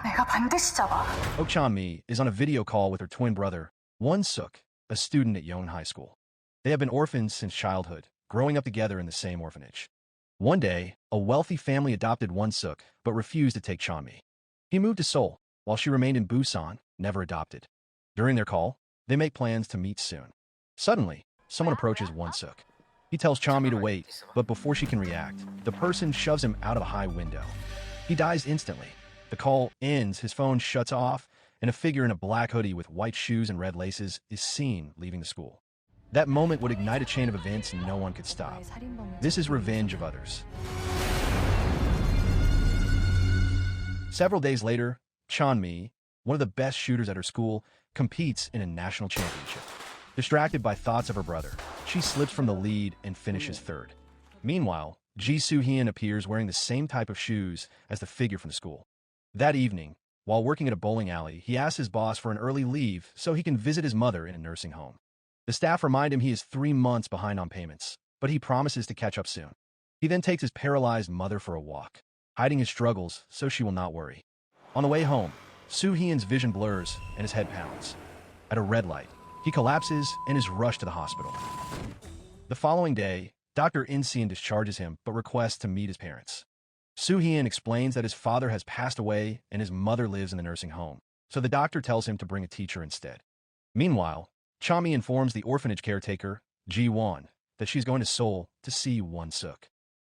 내가 반드시 잡아. Chami is on a video call with her twin brother, Won-suk, a student at Yonge High School. They have been orphans since childhood, growing up together in the same orphanage. One day, a wealthy family adopted Won-suk, but refused to take Chami. He moved to Seoul, while she remained in Busan, never adopted. During their call, they make plans to meet soon. Suddenly, someone approaches Won-suk. He tells Chami to wait, but before she can react, the person shoves him out of a high window. He dies instantly. The call ends, his phone shuts off, and a figure in a black hoodie with white shoes and red laces is seen leaving the school. That moment would ignite a chain of events no one could stop. This is revenge of others. Several days later, Chami, one of the best shooters at her school, competes in a national championship. Distracted by thoughts of her brother, she slips from the lead and finishes third. Meanwhile, Ji Soo-heon appears wearing the same type of shoes as the figure from the school. That evening, while working at a bowling alley, he asks his boss for an early leave so he can visit his mother in a nursing home. The staff remind him he is 3 months behind on payments, but he promises to catch up soon. He then takes his paralyzed mother for a walk, hiding his struggles so she will not worry. On the way home, Soo-heon's vision blurs and his head pounds. At a red light, he collapses and is rushed to the hospital. The following day, Dr. In-seon discharges him but requests to meet his parents. Soo-heon explains that his father has passed away and his mother lives in the nursing home, so the doctor tells him to bring a teacher instead. Meanwhile, Chami informs the orphanage caretaker, Ji-won, that she's going to Seoul to see Won-suk.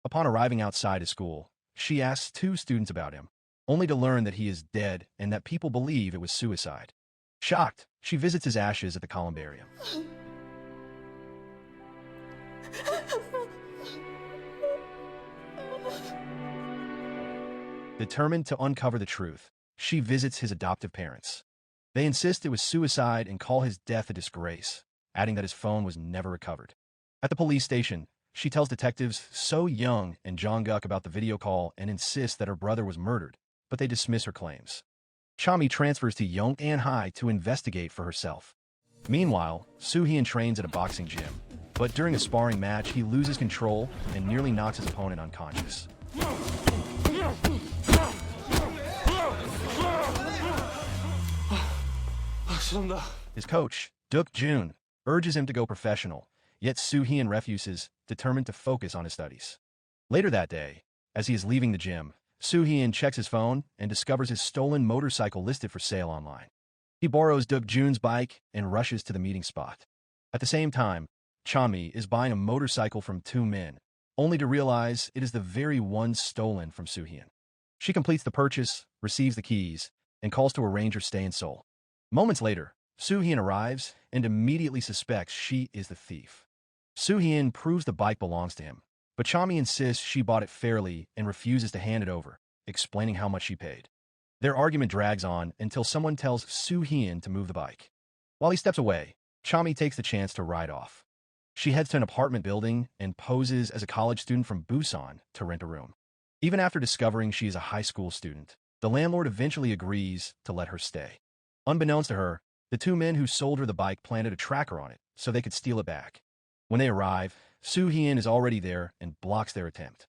Upon arriving outside his school, she asks 2 students about him, only to learn that he is dead and that people believe it was suicide. Shocked, she visits his ashes at the columbarium. Determined to uncover the truth, she visits his adoptive parents. They insist it was suicide and call his death a disgrace, adding that his phone was never recovered. At the police station, she tells detectives So-young and Jong-guk about the video call and insists that her brother was murdered, but they dismiss her claims. Chami transfers to Yongtan High to investigate for herself. Meanwhile, Soo-heon trains at a boxing gym, but during a sparring match, he loses control and nearly knocks his opponent unconscious. His coach, Duk-jun, urges him to go professional, yet Soo-heon refuses, determined to focus on his studies. Later that day, as he is leaving the gym, Soo-heon checks his phone and discovers his stolen motorcycle listed for sale online. He borrows Duk-jun's bike and rushes to the meeting spot. At the same time, Chami is buying a motorcycle from 2 men, only to realize it is the very one stolen from Soo-heon. She completes the purchase, receives the keys, and calls to arrange her stay in Seoul. Moments later, Soo-heon arrives and immediately suspects she is the thief. Soo-heon proves the bike belongs to him, but Chami insists she bought it fairly and refuses to hand it over, explaining how much she paid. Their argument drags on until someone tells Soo-heon to move the bike. While he steps away, Chami takes the chance to ride off. She heads to an apartment building and poses as a college student from Busan to rent a room. Even after discovering she is a high school student, the landlord eventually agrees to let her stay. Unbeknownst to her, the 2 men who sold her the bike planted a tracker on it so they could steal it back. When they arrive, Soo-heon is already there and blocks their attempt.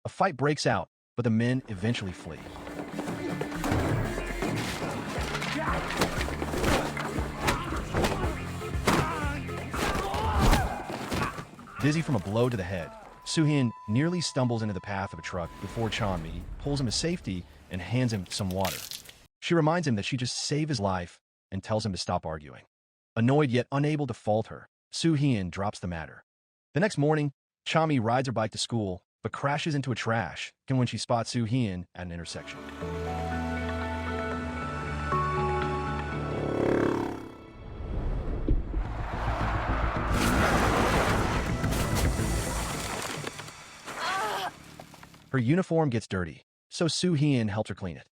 A fight breaks out, but the men eventually flee. Dizzy from a blow to the head, Soo-heon nearly stumbles into the path of a truck before Chami pulls him to safety and hands him some water. She reminds him that she just saved his life and tells him to stop arguing. Annoyed yet unable to fault her, Soo-heon drops the matter. The next morning, Chami rides her bike to school, but crashes into a trash when she spots Soo-heon at an intersection. Her uniform gets dirty, so Soo-heon helps her clean it.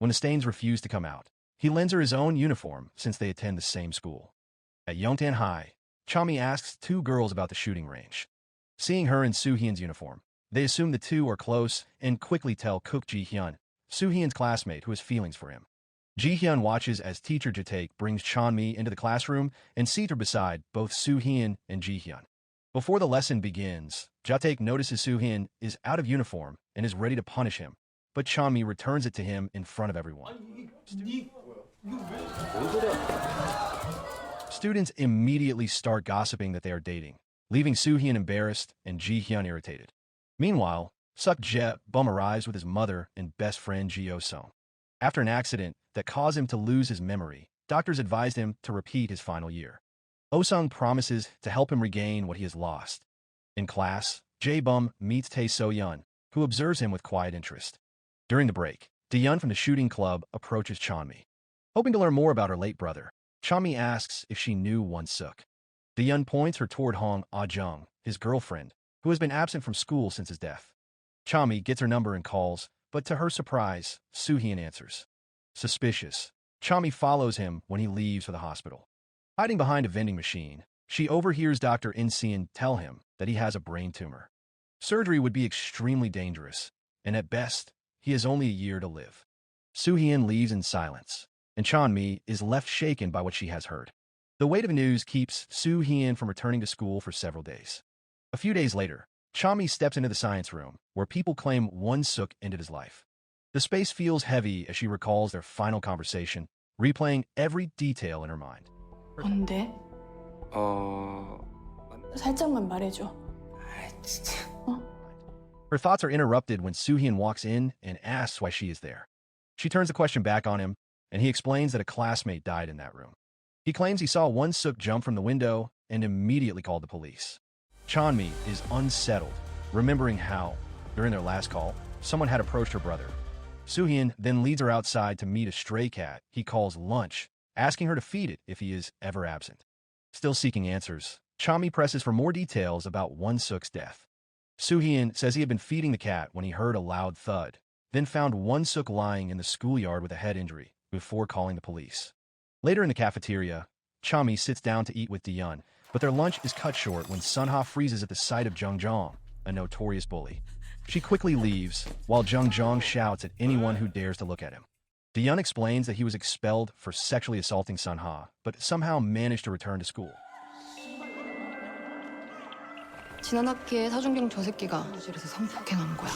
When the stains refuse to come out, he lends her his own uniform since they attend the same school. At Yongtan High, Chami asks 2 girls about the shooting range. Seeing her in Soo-heon's uniform, they assume the 2 are close and quickly tell Cook Ji-hyun, Soo-heon's classmate, who has feelings for him. Ji-hyun watches as teacher Jae-taek brings Chami into the classroom and seats her beside both Soo-heon and Ji-hyun. Before the lesson begins, Jae-taek notices Soo-heon is out of uniform and is ready to punish him, but Chami returns it to him in front of everyone. Students immediately start gossiping that they are dating, leaving Soo-heon embarrassed and Ji-hyun irritated. Meanwhile, Suk-je-bum arrives with his mother and best friend Ji Soo-heon. After an accident that caused him to lose his memory, doctors advised him to repeat his final year. Oh-sung promises to help him regain what he has lost. In class, Jae-bum meets Tae-so-yeon, who observes him with quiet interest. During the break, Daeyeon from the shooting club approaches Chami. Hoping to learn more about her late brother, Chami asks if she knew Won-suk. Daeyeon points her toward Hong Ah-jung, his girlfriend, who has been absent from school since his death. Chami gets her number and calls, but to her surprise, Soo-heon answers. Suspicious, Chami follows him when he leaves for the hospital. Hiding behind a vending machine, she overhears Dr. In-seon tell him that he has a brain tumor. Surgery would be extremely dangerous, and at best, he has only a year to live. Soo-heon leaves in silence, and Chami is left shaken by what she has heard. The weight of the news keeps Soo-heon from returning to school for several days. A few days later, Chami steps into the science room, where people claim Won-suk ended his life. The space feels heavy as she recalls their final conversation, replaying every detail in her mind. 뭔데? 살짝만 말해줘. 진짜. Her thoughts are interrupted when Soo-heon walks in and asks why she is there. She turns the question back on him, and he explains that a classmate died in that room. He claims he saw Won-suk jump from the window and immediately called the police. Chami is unsettled, remembering how, during their last call, someone had approached her brother. Soo-heon then leads her outside to meet a stray cat he calls Lunch, asking her to feed it if he is ever absent. Still seeking answers, Chami presses for more details about Won-suk's death. Soo-heon says he had been feeding the cat when he heard a loud thud, then found Won-suk lying in the schoolyard with a head injury before calling the police. Later in the cafeteria, Chami sits down to eat with Daeyeon, but their lunch is cut short when Sun-ha freezes at the sight of Jung-jong, a notorious bully. She quickly leaves, while Jung-jong shouts at anyone who dares to look at him. Daeyeon explains that he was expelled for sexually assaulting Sun-ha, but somehow managed to return to school. 지난 학기에 사준경 저 새끼가 교실에서 성폭행한 거야.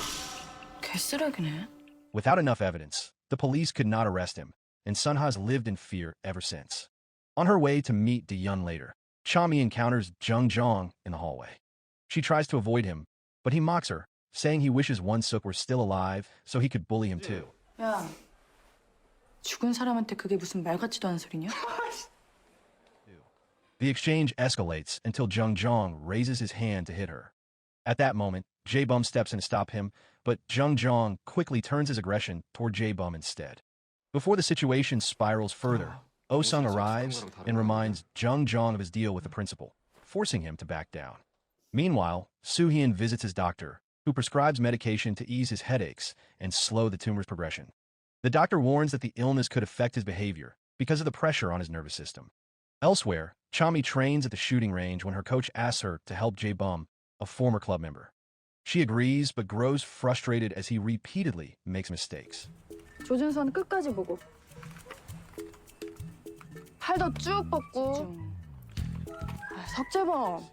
개쓰레기네. Without enough evidence, the police could not arrest him, and Sun-ha's lived in fear ever since. On her way to meet Daeyeon later, Chami encounters Jung-jong in the hallway. She tries to avoid him, but he mocks her, saying he wishes Won-suk were still alive so he could bully him too. 야, 죽은 사람한테 그게 무슨 말 같지도 않은 소리냐? The exchange escalates until Jung-jong raises his hand to hit her. At that moment, Jae-bum steps in to stop him, but Jung-jong quickly turns his aggression toward Jae-bum instead. Before the situation spirals further, Oh-sung arrives and reminds Jung-jong of his deal with the principal, forcing him to back down. Meanwhile, Soo-heon visits his doctor, who prescribes medication to ease his headaches and slow the tumor's progression. The doctor warns that the illness could affect his behavior because of the pressure on his nervous system. Elsewhere, Chami trains at the shooting range when her coach asks her to help Jae-bum, a former club member. She agrees but grows frustrated as he repeatedly makes mistakes. 조준선 끝까지 보고. 팔도 쭉 뻗고. 석재범.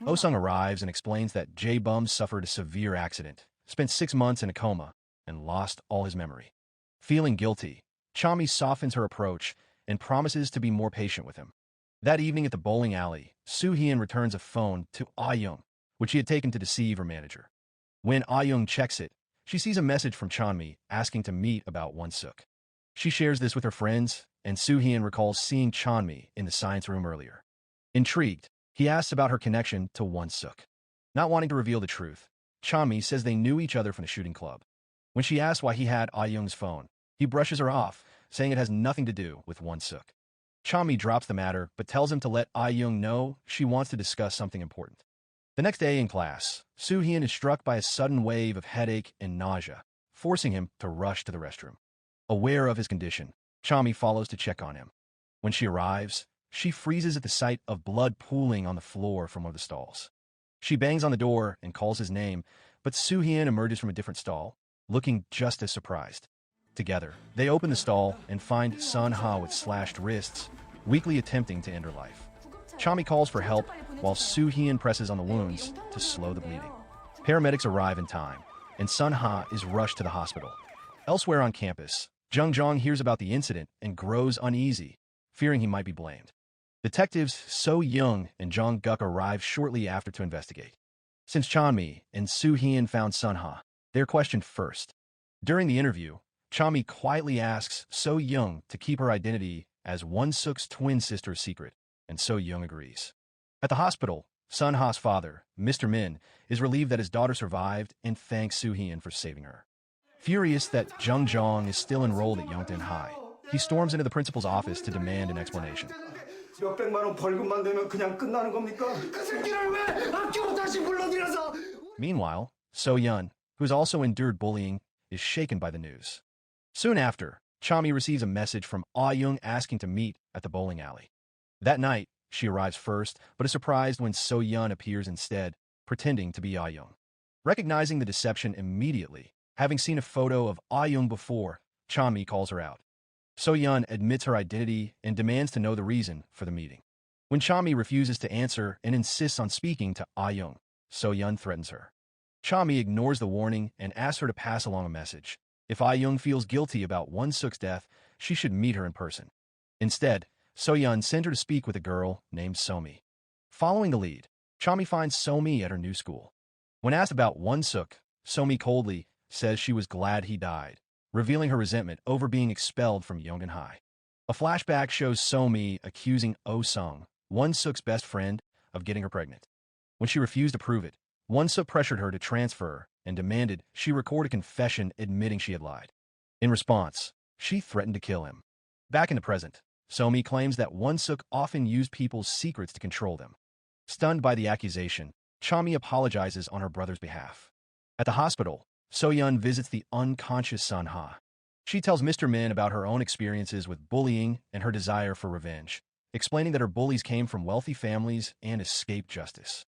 Oh-sung arrives and explains that Jae-bum suffered a severe accident, spent 6 months in a coma, and lost all his memory. Feeling guilty, Chami softens her approach and promises to be more patient with him. That evening at the bowling alley, Soo-heon returns a phone to Ah-young, which she had taken to deceive her manager. When Ah-young checks it, she sees a message from Chami asking to meet about Won-suk. She shares this with her friends, and Soo-heon recalls seeing Chami in the science room earlier. Intrigued, he asks about her connection to Won-suk. Not wanting to reveal the truth, Chami says they knew each other from the shooting club. When she asks why he had Ah-young's phone, he brushes her off, saying it has nothing to do with Won-suk. Chami drops the matter, but tells him to let Ah-young know she wants to discuss something important. The next day in class, Soo-heon is struck by a sudden wave of headache and nausea, forcing him to rush to the restroom. Aware of his condition, Chami follows to check on him. When she arrives, she freezes at the sight of blood pooling on the floor from one of the stalls. She bangs on the door and calls his name, but Soo-heon emerges from a different stall, looking just as surprised. Together, they open the stall and find Sun-ha with slashed wrists, weakly attempting to end her life. Chami calls for help, while Soo-heon presses on the wounds to slow the bleeding. Paramedics arrive in time, and Sun-ha is rushed to the hospital. Elsewhere on campus, Jung hears about the incident and grows uneasy, fearing he might be blamed. Detectives So-young and Jong-guk arrive shortly after to investigate. Since Chami and Soo-heon found Sun-ha, they're questioned first. During the interview, Chami quietly asks So-young to keep her identity as Won-suk's twin sister's secret, and So-young agrees. At the hospital, Sun-ha's father, Mr. Min, is relieved that his daughter survived and thanks Soo-heon for saving her. Furious that Jung is still enrolled at Yongtan High, he storms into the principal's office to demand an explanation. 몇백만 원 벌금만 내면 그냥 끝나는 겁니까? 그 새끼를 왜 학교로 다시 불러들여서? Meanwhile, So-yeon, who has also endured bullying, is shaken by the news. Soon after, Chami receives a message from Ah-young asking to meet at the bowling alley. That night, she arrives first, but is surprised when So-yeon appears instead, pretending to be Ah-young. Recognizing the deception immediately, having seen a photo of Ah-young before, Chami calls her out. So-yeon admits her identity and demands to know the reason for the meeting. When Chami refuses to answer and insists on speaking to Ah-young, So-yeon threatens her. Chami ignores the warning and asks her to pass along a message. If Ah-young feels guilty about Won-suk's death, she should meet her in person. Instead, So-yeon sends her to speak with a girl named So-mi. Following the lead, Chami finds So-mi at her new school. When asked about Won-suk, So-mi coldly says she was glad he died, revealing her resentment over being expelled from Yongtan High. A flashback shows So-mi accusing Oh-sung, Won-suk's best friend, of getting her pregnant. When she refused to prove it, Won-suk pressured her to transfer and demanded she record a confession admitting she had lied. In response, she threatened to kill him. Back in the present, So-mi claims that Won-suk often used people's secrets to control them. Stunned by the accusation, Chami apologizes on her brother's behalf. At the hospital, So-yeon visits the unconscious Sun-ha. She tells Mr. Min about her own experiences with bullying and her desire for revenge, explaining that her bullies came from wealthy families and escaped justice.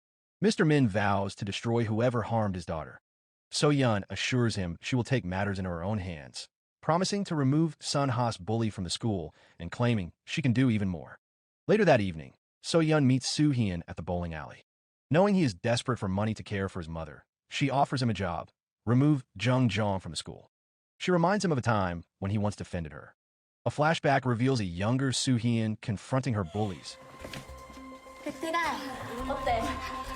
Mr. Min vows to destroy whoever harmed his daughter. So-yeon assures him she will take matters into her own hands, promising to remove Sun-ha's bully from the school and claiming she can do even more. Later that evening, So-yeon meets Soo-heon at the bowling alley. Knowing he is desperate for money to care for his mother, she offers him a job: remove Jung from the school. She reminds him of a time when he once defended her. A flashback reveals a younger Soo-heon confronting her bullies, 베트가 어때?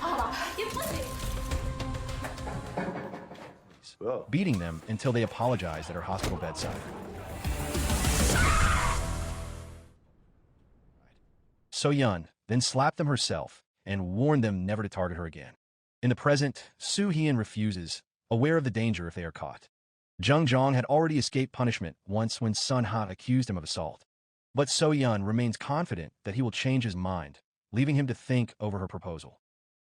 봐봐 예쁘지? beating them until they apologize at her hospital bedside. So-yeon then slapped them herself and warned them never to target her again. In the present, Soo-heon refuses, aware of the danger if they are caught. Jung had already escaped punishment once when Sun-ha accused him of assault. But So-yeon remains confident that he will change his mind, leaving him to think over her proposal.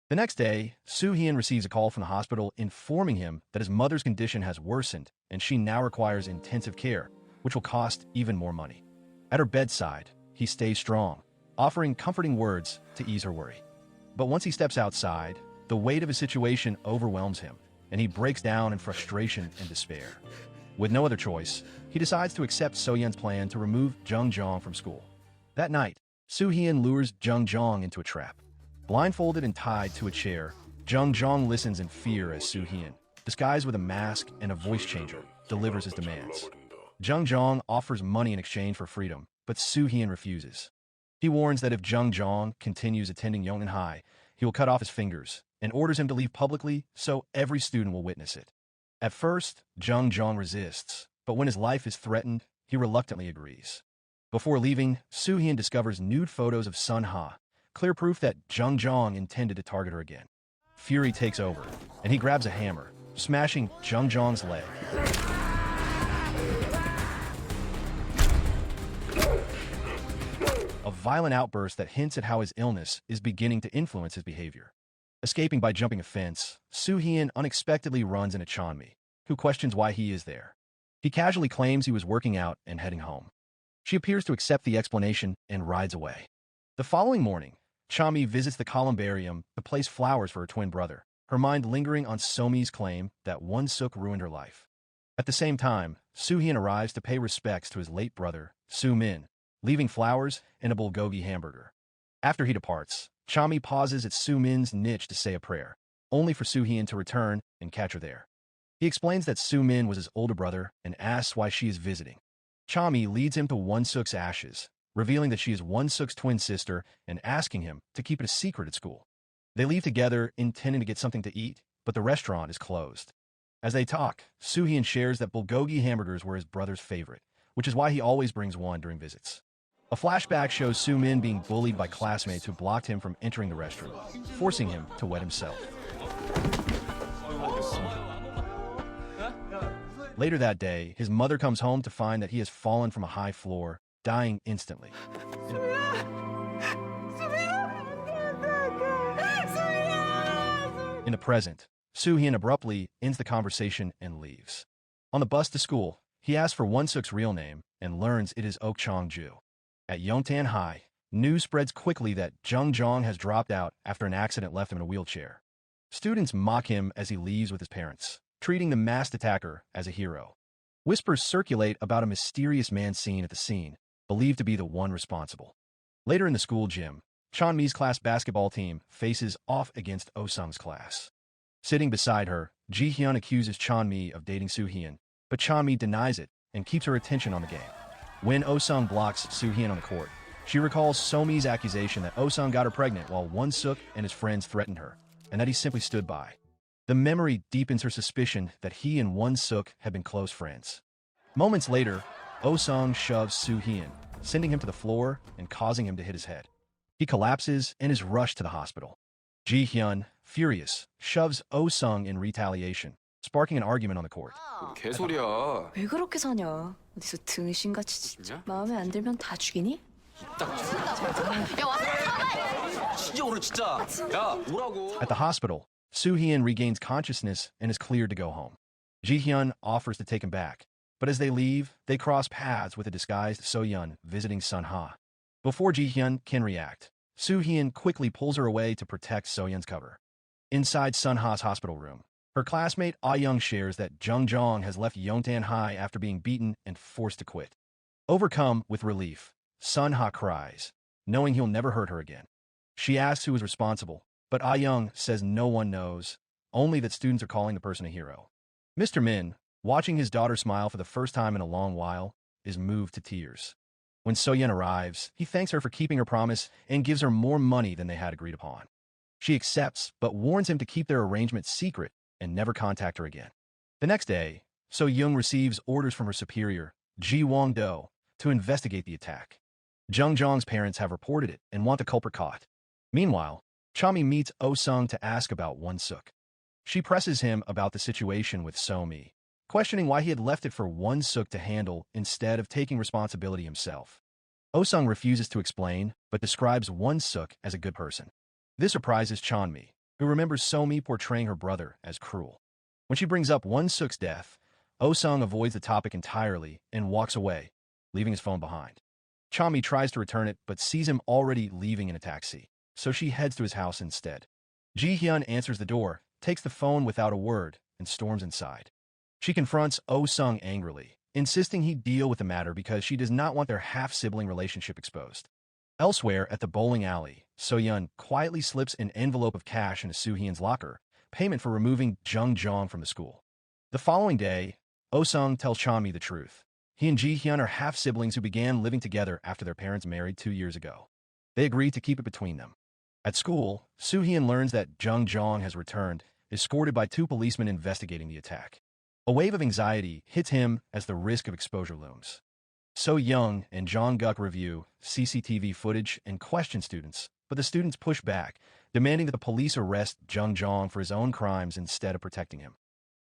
The next day, Soo-heon receives a call from the hospital informing him that his mother's condition has worsened and she now requires intensive care, which will cost even more money. At her bedside, he stays strong, offering comforting words to ease her worry. But once he steps outside, the weight of his situation overwhelms him, and he breaks down in frustration and despair. With no other choice, he decides to accept So-yeon's plan to remove Jung from school. That night, Soo-heon lures Jung into a trap. Blindfolded and tied to a chair, Jung listens in fear as Soo-heon, disguised with a mask and a voice changer, delivers his demands. Jung offers money in exchange for freedom, but Soo-heon refuses. He warns that if Jung continues attending Yongtan High, he will cut off his fingers, and orders him to leave publicly so every student will witness it. At first, Jung resists, but when his life is threatened, he reluctantly agrees. Before leaving, Soo-heon discovers nude photos of Sun-ha, clear proof that Jung intended to target her again. Fury takes over, and he grabs a hammer, smashing Jung's leg. A violent outburst that hints at how his illness is beginning to influence his behavior. Escaping by jumping a fence, Soo-heon unexpectedly runs into Chami, who questions why he is there. He casually claims he was working out and heading home. She appears to accept the explanation and rides away. The following morning, Chami visits the columbarium to place flowers for her twin brother, her mind lingering on So-mi's claim that Won-suk ruined her life. At the same time, Soo-heon arrives to pay respects to his late brother, Soo-min, leaving flowers and a bulgogi hamburger. After he departs, Chami pauses at Soo-min's niche to say a prayer, only for Soo-heon to return and catch her there. He explains that Soo-min was his older brother and asks why she is visiting. Chami leads him to Won-suk's ashes, revealing that she is Won-suk's twin sister and asking him to keep it a secret at school. They leave together, intending to get something to eat, but the restaurant is closed. As they talk, Soo-heon shares that bulgogi hamburgers were his brother's favorite, which is why he always brings one during visits. A flashback shows Soo-min being bullied by classmates who blocked him from entering the restroom, forcing him to wet himself. Later that day, his mother comes home to find that he has fallen from a high floor, dying instantly. In the present, Soo-heon abruptly ends the conversation and leaves. On the bus to school, he asks for Won-suk's real name and learns it is Ok Chong-ju. At Yongtan High, news spreads quickly that Jung Jong has dropped out after an accident left him in a wheelchair. Students mock him as he leaves with his parents, treating the masked attacker as a hero. Whispers circulate about a mysterious man seen at the scene, believed to be the one responsible. Later in the school gym, Chonmi's class basketball team faces off against Oh-sung's class. Sitting beside her, Ji-hyun accuses Chonmi of dating Soo-heon, but Chonmi denies it and keeps her attention on the game. When Oh-sung blocks Soo-heon on the court, she recalls So-mi's accusation that Oh-sung got her pregnant while Won-suk and his friends threatened her, and that he simply stood by. The memory deepens her suspicion that he and Won-suk had been close friends. Moments later, Oh-sung shoves Soo-heon, sending him to the floor and causing him to hit his head. He collapses and is rushed to the hospital. Ji-hyun, furious, shoves Oh-sung in retaliation, sparking an argument on the court. 개소리야. 왜 그렇게 사냐? 어디서 등신같이 진짜. 마음에 안 들면 다 죽이니? 진짜로 진짜. 야, 오라고. At the hospital, Soo-heon regains consciousness and is cleared to go home. Ji-hyun offers to take him back, but as they leave, they cross paths with a disguised So-yeon visiting Sun-ha. Before Ji-hyun can react, Soo-heon quickly pulls her away to protect So-yeon's cover. Inside Sun-ha's hospital room, her classmate Ah-young shares that Jung Jong has left Yongtan High after being beaten and forced to quit. Overcome with relief, Sun-ha cries, knowing he'll never hurt her again. She asks who is responsible, but Ah-young says no one knows, only that students are calling the person a hero. Mr. Min, watching his daughter smile for the first time in a long while, is moved to tears. When So-yeon arrives, he thanks her for keeping her promise and gives her more money than they had agreed upon. She accepts, but warns him to keep their arrangement secret and never contact her again. The next day, So-young receives orders from her superior, Ji Wong-do, to investigate the attack. Jung Jong's parents have reported it and want the culprit caught. Meanwhile, Chami meets Oh-sung to ask about Won-suk. She presses him about the situation with So-mi, questioning why he had left it for Won-suk to handle instead of taking responsibility himself. Oh-sung refuses to explain, but describes Won-suk as a good person. This surprises Chonmi, who remembers So-mi portraying her brother as cruel. When she brings up Won-suk's death, Oh-sung avoids the topic entirely and walks away, leaving his phone behind. Chami tries to return it but sees him already leaving in a taxi, so she heads to his house instead. Ji-hyun answers the door, takes the phone without a word, and storms inside. She confronts Oh-sung angrily, insisting he deal with the matter because she does not want their half-sibling relationship exposed. Elsewhere at the bowling alley, So-yeon quietly slips an envelope of cash into Soo-heon's locker, payment for removing Jung Jong from the school. The following day, Oh-sung tells Chami the truth. He and Ji-hyun are half-siblings who began living together after their parents married 2 years ago. They agree to keep it between them. At school, Soo-heon learns that Jung Jong has returned, escorted by 2 policemen investigating the attack. A wave of anxiety hits him as the risk of exposure looms. So-young and Jong-guk review CCTV footage and question students, but the students push back, demanding that the police arrest Jung Jong for his own crimes instead of protecting him.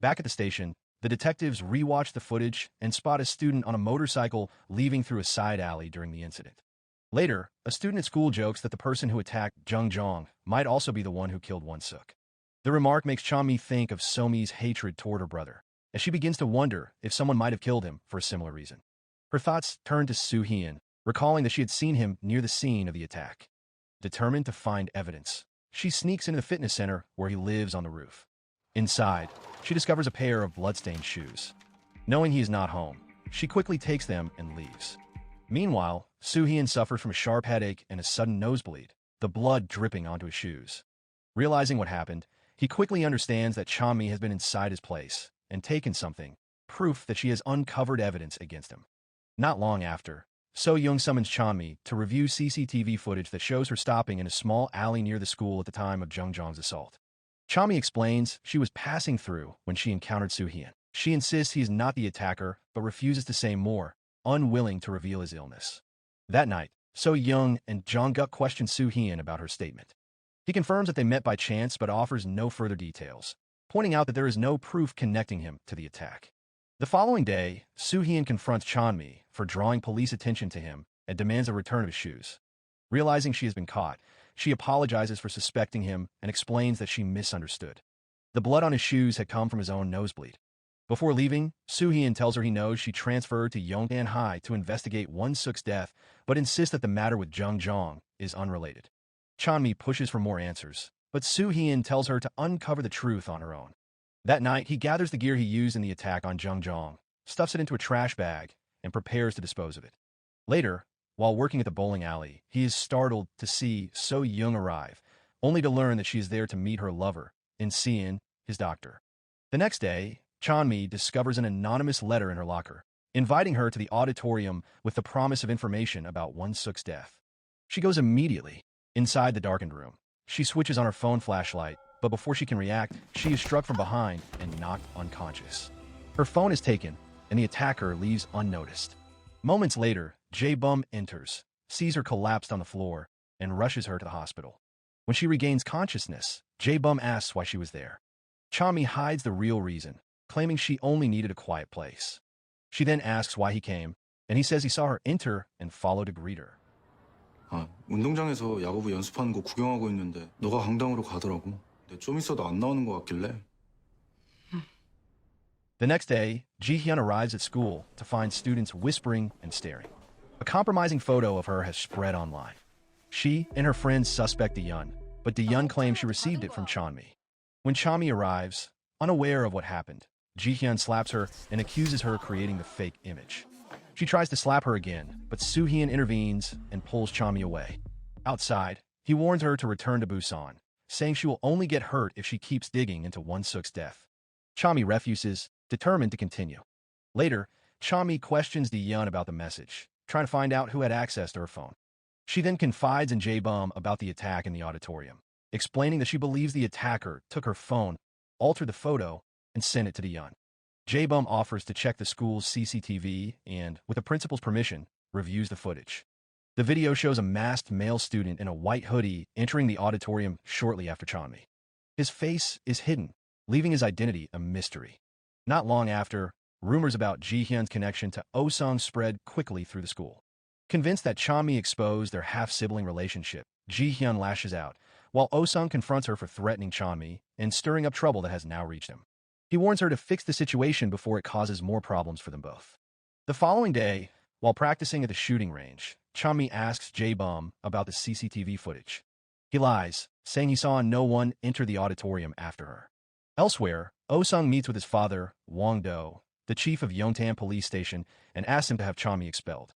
Back at the station, the detectives rewatch the footage and spot a student on a motorcycle leaving through a side alley during the incident. Later, a student at school jokes that the person who attacked Jung Jong might also be the one who killed Won-suk. The remark makes Chami think of So-mi's hatred toward her brother, as she begins to wonder if someone might have killed him for a similar reason. Her thoughts turn to Soo-heon, recalling that she had seen him near the scene of the attack. Determined to find evidence, she sneaks into the fitness center where he lives on the roof. Inside, she discovers a pair of bloodstained shoes. Knowing he is not home, she quickly takes them and leaves. Meanwhile, Soo-heon suffers from a sharp headache and a sudden nosebleed, the blood dripping onto his shoes. Realizing what happened, he quickly understands that Chami has been inside his place, and taken something, proof that she has uncovered evidence against him. Not long after, So-young summons Chami to review CCTV footage that shows her stopping in a small alley near the school at the time of Jung-jong's assault. Chami explains she was passing through when she encountered Soo-heon. She insists he is not the attacker, but refuses to say more, unwilling to reveal his illness. That night, So-young and Jong-guk question Soo-heon about her statement. He confirms that they met by chance but offers no further details, pointing out that there is no proof connecting him to the attack. The following day, Soo-heon confronts Chami for drawing police attention to him and demands a return of his shoes. Realizing she has been caught, she apologizes for suspecting him and explains that she misunderstood. The blood on his shoes had come from his own nosebleed. Before leaving, Soo-heon tells her he knows she transferred to Yongtan High to investigate Won-suk's death, but insists that the matter with Jung-jong is unrelated. Chami pushes for more answers, but Soo-heon tells her to uncover the truth on her own. That night, he gathers the gear he used in the attack on Jung-jong, stuffs it into a trash bag, and prepares to dispose of it. Later, while working at the bowling alley, he is startled to see So-young arrive, only to learn that she is there to meet her lover, In-seon, his doctor. The next day, Chami discovers an anonymous letter in her locker, inviting her to the auditorium with the promise of information about Won-suk's death. She goes immediately. Inside the darkened room, she switches on her phone flashlight, but before she can react, she is struck from behind and knocked unconscious. Her phone is taken, and the attacker leaves unnoticed. Moments later, Jae-bum enters, sees her collapsed on the floor, and rushes her to the hospital. When she regains consciousness, Jae-bum asks why she was there. Chami hides the real reason, claiming she only needed a quiet place. She then asks why he came, and he says he saw her enter and followed to greet her. 운동장에서 야구부 연습하는 거 구경하고 있는데 너가 강당으로 가더라고. 근데 좀 있어도 안 나오는 것 같길래. The next day, Ji-hyun arrives at school to find students whispering and staring. A compromising photo of her has spread online. She and her friends suspect Daeun, but Daeun claims she received it from Chami. When Chami arrives, unaware of what happened, Ji-hyun slaps her and accuses her of creating the fake image. She tries to slap her again, but Soo-heon intervenes and pulls Chami away. Outside, he warns her to return to Busan, saying she will only get hurt if she keeps digging into Won-suk's death. Chami refuses, determined to continue. Later, Chami questions Daeun about the message, trying to find out who had access to her phone. She then confides in Jae-bum about the attack in the auditorium, explaining that she believes the attacker took her phone, altered the photo, and sent it to Daeun. Jae-bum offers to check the school's CCTV and, with the principal's permission, reviews the footage. The video shows a masked male student in a white hoodie entering the auditorium shortly after Chami. His face is hidden, leaving his identity a mystery. Not long after, rumors about Ji-hyun's connection to Oh-sung spread quickly through the school. Convinced that Chami exposed their half-sibling relationship, Ji-hyun lashes out, while Oh-sung confronts her for threatening Chami and stirring up trouble that has now reached him. He warns her to fix the situation before it causes more problems for them both. The following day, while practicing at the shooting range, Chami asks Jae-bum about the CCTV footage. He lies, saying he saw no one enter the auditorium after her. Elsewhere, Oh-sung meets with his father, Wong-do, the chief of Yongtan Police Station, and asks him to have Chami expelled.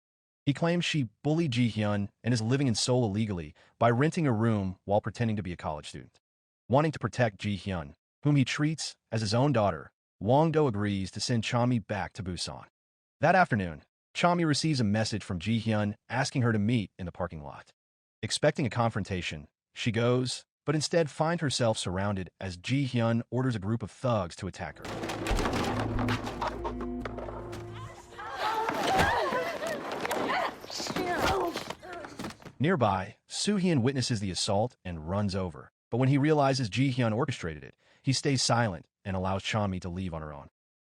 He claims she bullied Ji-hyun and is living in Seoul illegally by renting a room while pretending to be a college student. Wanting to protect Ji-hyun, whom he treats as his own daughter, Wong-do agrees to send Chami back to Busan. That afternoon, Chami receives a message from Ji-hyun asking her to meet in the parking lot. Expecting a confrontation, she goes, but instead finds herself surrounded as Ji-hyun orders a group of thugs to attack her. Nearby, Soo-heon witnesses the assault and runs over, but when he realizes Ji-hyun orchestrated it, he stays silent and allows Chami to leave on her own.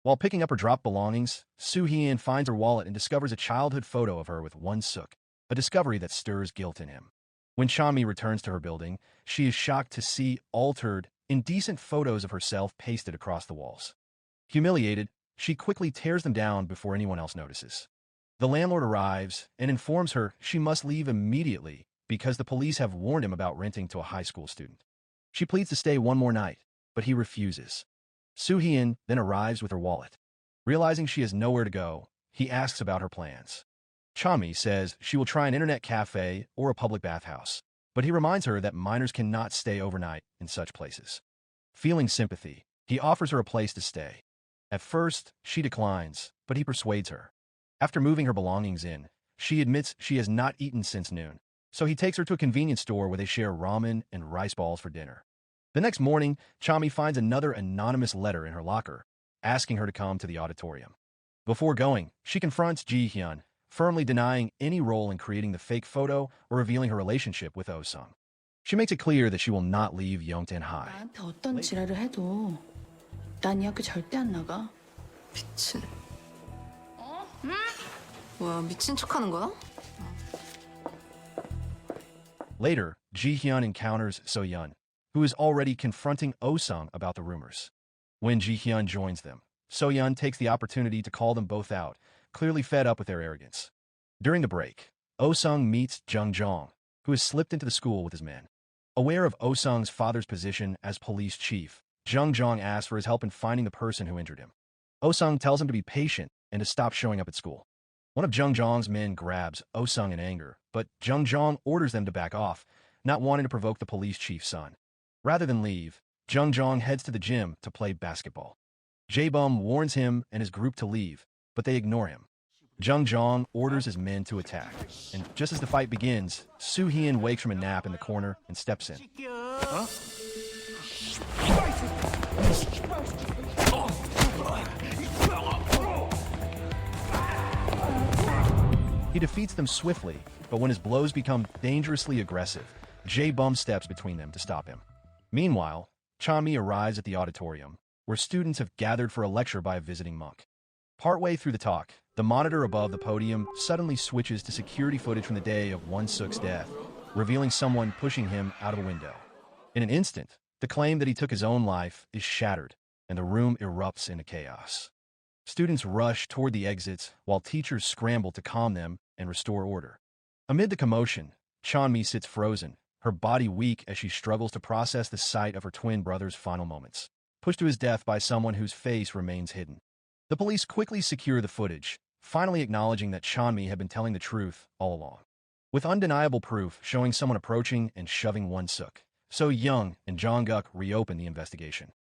While picking up her dropped belongings, Soo-heon finds her wallet and discovers a childhood photo of her with Won-suk, a discovery that stirs guilt in him. When Chami returns to her building, she is shocked to see altered, indecent photos of herself pasted across the walls. Humiliated, she quickly tears them down before anyone else notices. The landlord arrives and informs her she must leave immediately because the police have warned him about renting to a high school student. She pleads to stay one more night, but he refuses. Soo-heon then arrives with her wallet. Realizing she has nowhere to go, he asks about her plans. Chami says she will try an internet cafe or a public bathhouse, but he reminds her that minors cannot stay overnight in such places. Feeling sympathy, he offers her a place to stay. At first, she declines, but he persuades her. After moving her belongings in, she admits she has not eaten since noon, so he takes her to a convenience store where they share ramen and rice balls for dinner. The next morning, Chami finds another anonymous letter in her locker, asking her to come to the auditorium. Before going, she confronts Ji Soo-heon, firmly denying any role in creating the fake photo or revealing her relationship with Oh-sung. She makes it clear that she will not leave Yongtan High. 나한테 어떤 지랄을 해도 난 이 학교 절대 안 나가. 미친. 뭐야, 미친 척하는 거야? Later, Ji Soo-heon encounters So-yeon, who is already confronting Oh-sung about the rumors. When Ji Soo-heon joins them, So-yeon takes the opportunity to call them both out, clearly fed up with their arrogance. During the break, Oh-sung meets Jung-jong, who has slipped into the school with his men. Aware of Oh-sung's father's position as police chief, Jung-jong asks for his help in finding the person who injured him. Oh-sung tells him to be patient and to stop showing up at school. One of Jung-jong's men grabs Oh-sung in anger, but Jung-jong orders them to back off, not wanting to provoke the police chief's son. Rather than leave, Jung-jong heads to the gym to play basketball. Jae-bum warns him and his group to leave, but they ignore him. Jung-jong orders his men to attack, and just as the fight begins, Soo-heon wakes from a nap in the corner and steps in. He defeats them swiftly, but when his blows become dangerously aggressive, Jae-bum steps between them to stop him. Meanwhile, Chami arrives at the auditorium, where students have gathered for a lecture by a visiting monk. Partway through the talk, the monitor above the podium suddenly switches to security footage from the day of Won-suk's death, revealing someone pushing him out of a window. In an instant, the claim that he took his own life is shattered, and the room erupts into chaos. Students rush toward the exits while teachers scramble to calm them and restore order. Amid the commotion, Chami sits frozen, her body weak as she struggles to process the sight of her twin brother's final moments, pushed to his death by someone whose face remains hidden. The police quickly secure the footage, finally acknowledging that Chami had been telling the truth all along. With undeniable proof showing someone approaching and shoving Won-suk, So-young and Jong-guk reopen the investigation.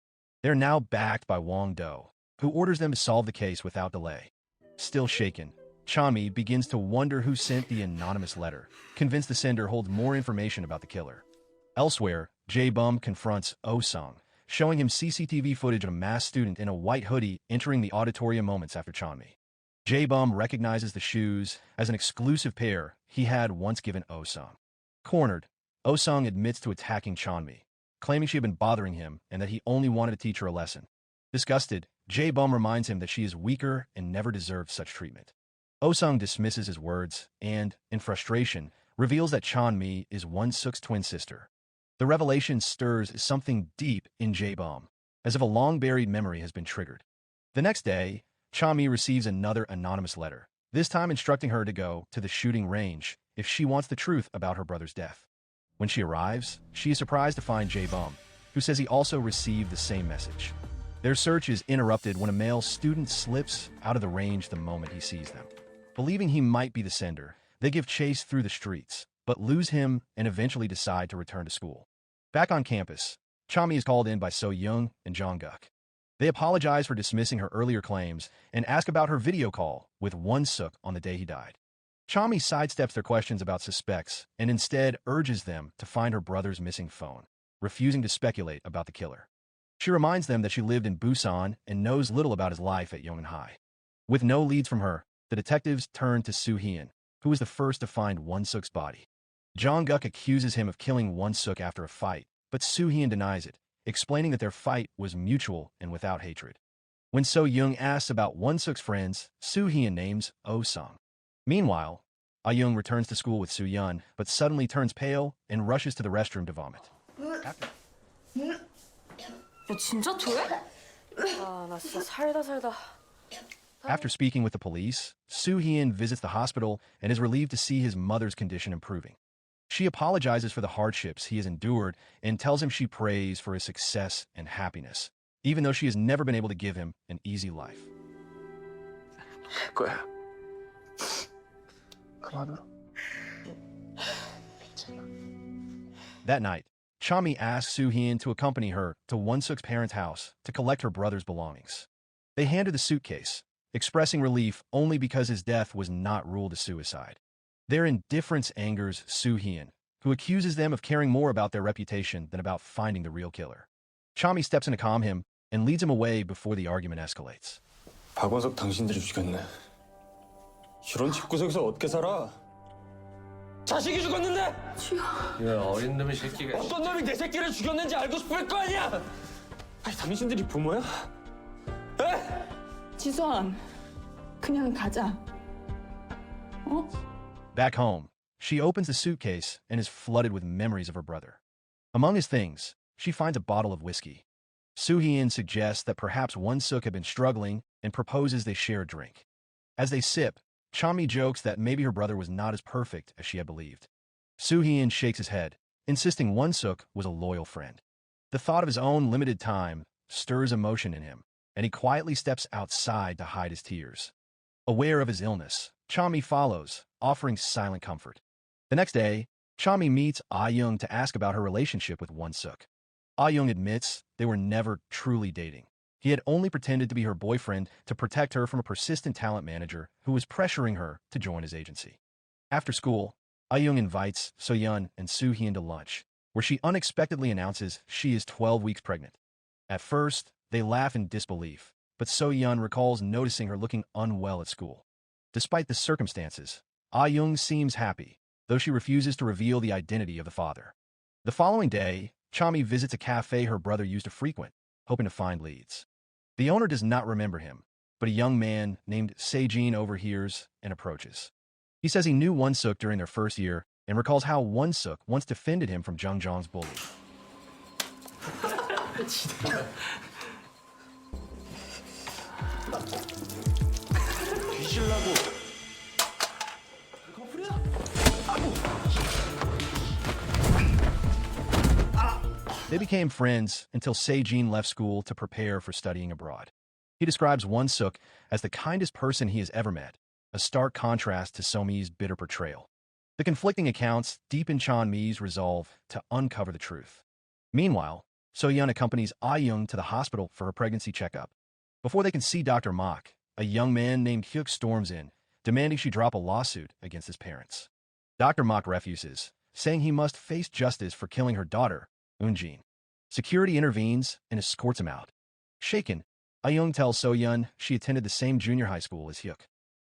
They're now backed by Wong-do, who orders them to solve the case without delay. Still shaken, Chami begins to wonder who sent the anonymous letter, convinced the sender holds more information about the killer. Elsewhere, Jae-bum confronts Oh-sung, showing him CCTV footage of a masked student in a white hoodie entering the auditorium moments after Chami. Jae-bum recognizes the shoes as an exclusive pair he had once given Oh-sung. Cornered, Oh-sung admits to attacking Chami, claiming she had been bothering him and that he only wanted to teach her a lesson. Disgusted, Jae-bum reminds him that she is weaker and never deserved such treatment. Oh-sung dismisses his words and, in frustration, reveals that Chami is Won-suk's twin sister. The revelation stirs something deep in Jae-bum, as if a long-buried memory has been triggered. The next day, Chami receives another anonymous letter, this time instructing her to go to the shooting range if she wants the truth about her brother's death. When she arrives, she is surprised to find Jae-bum, who says he also received the same message. Their search is interrupted when a male student slips out of the range the moment he sees them. Believing he might be the sender, they give chase through the streets, but lose him and eventually decide to return to school. Back on campus, Chami is called in by So-young and Jong-guk. They apologize for dismissing her earlier claims and ask about her video call with Won-suk on the day he died. Chami sidesteps their questions about suspects and instead urges them to find her brother's missing phone, refusing to speculate about the killer. She reminds them that she lived in Busan and knows little about his life at Yongin High. With no leads from her, the detectives turn to Soo-heon, who was the first to find Won-suk's body. Jong-guk accuses him of killing Won-suk after a fight, but Soo-heon denies it, explaining that their fight was mutual and without hatred. When So-young asks about Won-suk's friends, Soo-heon names Oh-sung. Meanwhile, Ah-young returns to school with Soo-yeon, but suddenly turns pale and rushes to the restroom to vomit. 야, 진짜 토해? 아, 나 진짜 살다. After speaking with the police, Soo-heon visits the hospital and is relieved to see his mother's condition improving. She apologizes for the hardships he has endured and tells him she prays for his success and happiness, even though she has never been able to give him an easy life. 거야. That night, Chami asks Soo-heon to accompany her to Won-suk's parents' house to collect her brother's belongings. They hand her the suitcase, expressing relief only because his death was not ruled a suicide. Their indifference angers Soo-heon, who accuses them of caring more about their reputation than about finding the real killer. Chami steps in to calm him and leads him away before the argument escalates. 박원석 당신들이 죽였네. 이런 집구석에서 어떻게 살아? 자식이 죽었는데! 이 어린 놈의 새끼가. 어떤 놈이 내 새끼를 죽였는지 알고 싶을 거 아니야! 아니, 당신들이 부모야? 에? 지소원, 그냥 가자. 어? Back home, she opens the suitcase and is flooded with memories of her brother. Among his things, she finds a bottle of whiskey. Soo-heon suggests that perhaps Won-suk had been struggling and proposes they share a drink. As they sip, Chami jokes that maybe her brother was not as perfect as she had believed. Soo-heon shakes his head, insisting Won-suk was a loyal friend. The thought of his own limited time stirs emotion in him, and he quietly steps outside to hide his tears. Aware of his illness, Chami follows, offering silent comfort. The next day, Chami meets Ah-young to ask about her relationship with Won-suk. Ah-young admits they were never truly dating. He had only pretended to be her boyfriend to protect her from a persistent talent manager who was pressuring her to join his agency. After school, Ah-young invites So-yeon and Soo-heon to lunch, where she unexpectedly announces she is 12 weeks pregnant. At first, they laugh in disbelief, but So-yeon recalls noticing her looking unwell at school. Despite the circumstances, Ah-young seems happy, though she refuses to reveal the identity of the father. The following day, Chami visits a cafe her brother used to frequent, hoping to find leads. The owner does not remember him, but a young man named Sejin overhears and approaches. He says he knew Won-suk during their first year and recalls how Won-suk once defended him from Jung-jong's bully. They became friends until Sejin left school to prepare for studying abroad. He describes Won-suk as the kindest person he has ever met, a stark contrast to So-mi's bitter portrayal. The conflicting accounts deepen Chon-mi's resolve to uncover the truth. Meanwhile, So-yeon accompanies Ah-young to the hospital for her pregnancy checkup. Before they can see Dr. Mok, a young man named Hyuk storms in, demanding she drop a lawsuit against his parents. Dr. Mok refuses, saying he must face justice for killing her daughter, Eun-jin. Security intervenes and escorts him out. Shaken, Ah-young tells So-yeon she attended the same junior high school as Hyuk.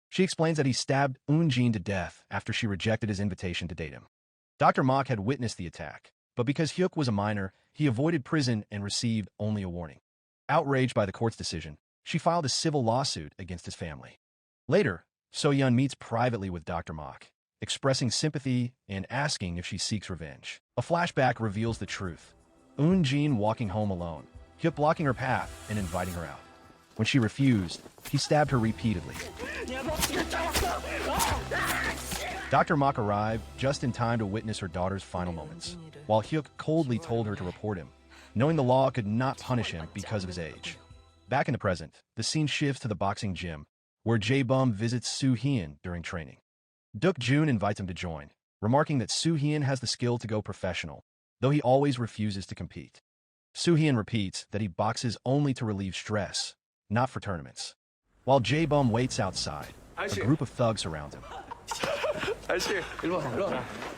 She explains that he stabbed Eun-jin to death after she rejected his invitation to date him. Dr. Mok had witnessed the attack, but because Hyuk was a minor, he avoided prison and received only a warning. Outraged by the court's decision, she filed a civil lawsuit against his family. Later, So-yeon meets privately with Dr. Mok, expressing sympathy and asking if she seeks revenge. A flashback reveals the truth. Eun-jin walking home alone, Hyuk blocking her path and inviting her out. When she refused, he stabbed her repeatedly. Dr. Mok arrived just in time to witness her daughter's final moments, while Hyuk coldly told her to report him, knowing the law could not punish him because of his age. Back in the present, the scene shifts to the boxing gym, where Jae-bum visits Soo-heon during training. Duk-jun invites him to join, remarking that Soo-heon has the skill to go professional, though he always refuses to compete. Soo-heon repeats that he boxes only to relieve stress, not for tournaments. While Jae-bum waits outside, a group of thugs surround him.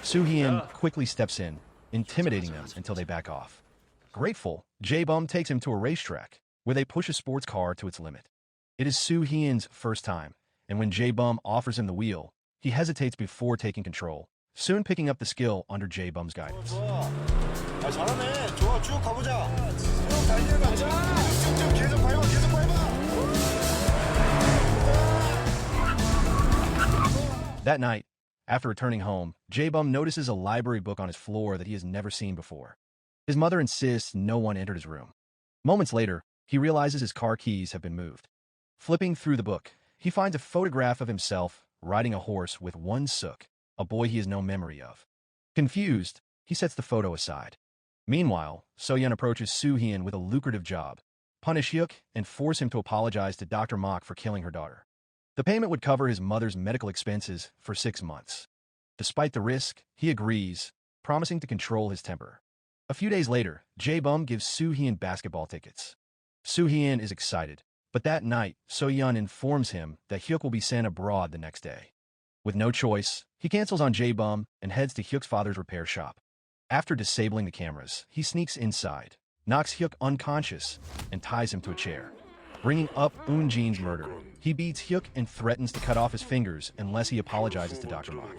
Soo-heon quickly steps in, intimidating them until they back off. Grateful, Jae-bum takes him to a racetrack, where they push a sports car to its limit. It is Soo-heon's first time, and when Jae-bum offers him the wheel, he hesitates before taking control, soon picking up the skill under Jae-bum's guidance. 잘하네. 좋아, 쭉 가보자. 쭉 달려가. 쭉 계속 밟아, 계속 밟아. That night, after returning home, Jae-bum notices a library book on his floor that he has never seen before. His mother insists no one entered his room. Moments later, he realizes his car keys have been moved. Flipping through the book, he finds a photograph of himself riding a horse with Won-suk, a boy he has no memory of. Confused, he sets the photo aside. Meanwhile, So-yeon approaches Soo-heon with a lucrative job, punish Hyuk, and force him to apologize to Dr. Mok for killing her daughter. The payment would cover his mother's medical expenses for 6 months. Despite the risk, he agrees, promising to control his temper. A few days later, Jae-bum gives Soo-heon basketball tickets. Soo-heon is excited, But that night, So-yeon informs him that Hyuk will be sent abroad the next day. With no choice, he cancels on Jae-bum and heads to Hyuk's father's repair shop. After disabling the cameras, he sneaks inside, knocks Hyuk unconscious, and ties him to a chair. Bringing up Eun-jin's murder, he beats Hyuk and threatens to cut off his fingers unless he apologizes to Dr. Mok.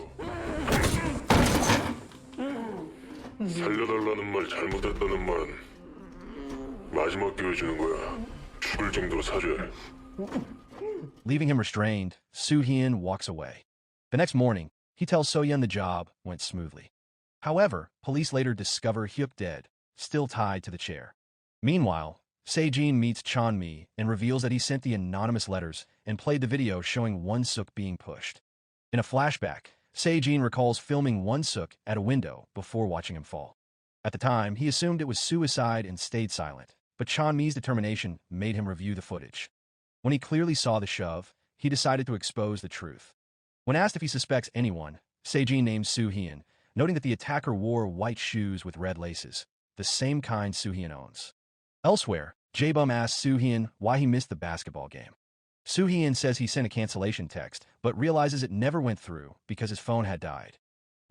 살려달라는 말 잘못했다는 말은 마지막 기회 주는 거야. 죽을 정도로 사죄해. Leaving him restrained, Soo-heon walks away. The next morning, he tells So-yeon the job went smoothly. However, police later discover Hyuk dead, still tied to the chair. Meanwhile, Se-jin meets Chami and reveals that he sent the anonymous letters and played the video showing Won-suk being pushed. In a flashback, Se-jin recalls filming Won-suk at a window before watching him fall. At the time, he assumed it was suicide and stayed silent, but Chami's determination made him review the footage. When he clearly saw the shove, he decided to expose the truth. When asked if he suspects anyone, Se-jin names Soo-heon, noting that the attacker wore white shoes with red laces, the same kind Soo-heon owns. Elsewhere, Jae-bum asks Soo-heon why he missed the basketball game. Soo-heon says he sent a cancellation text, but realizes it never went through because his phone had died.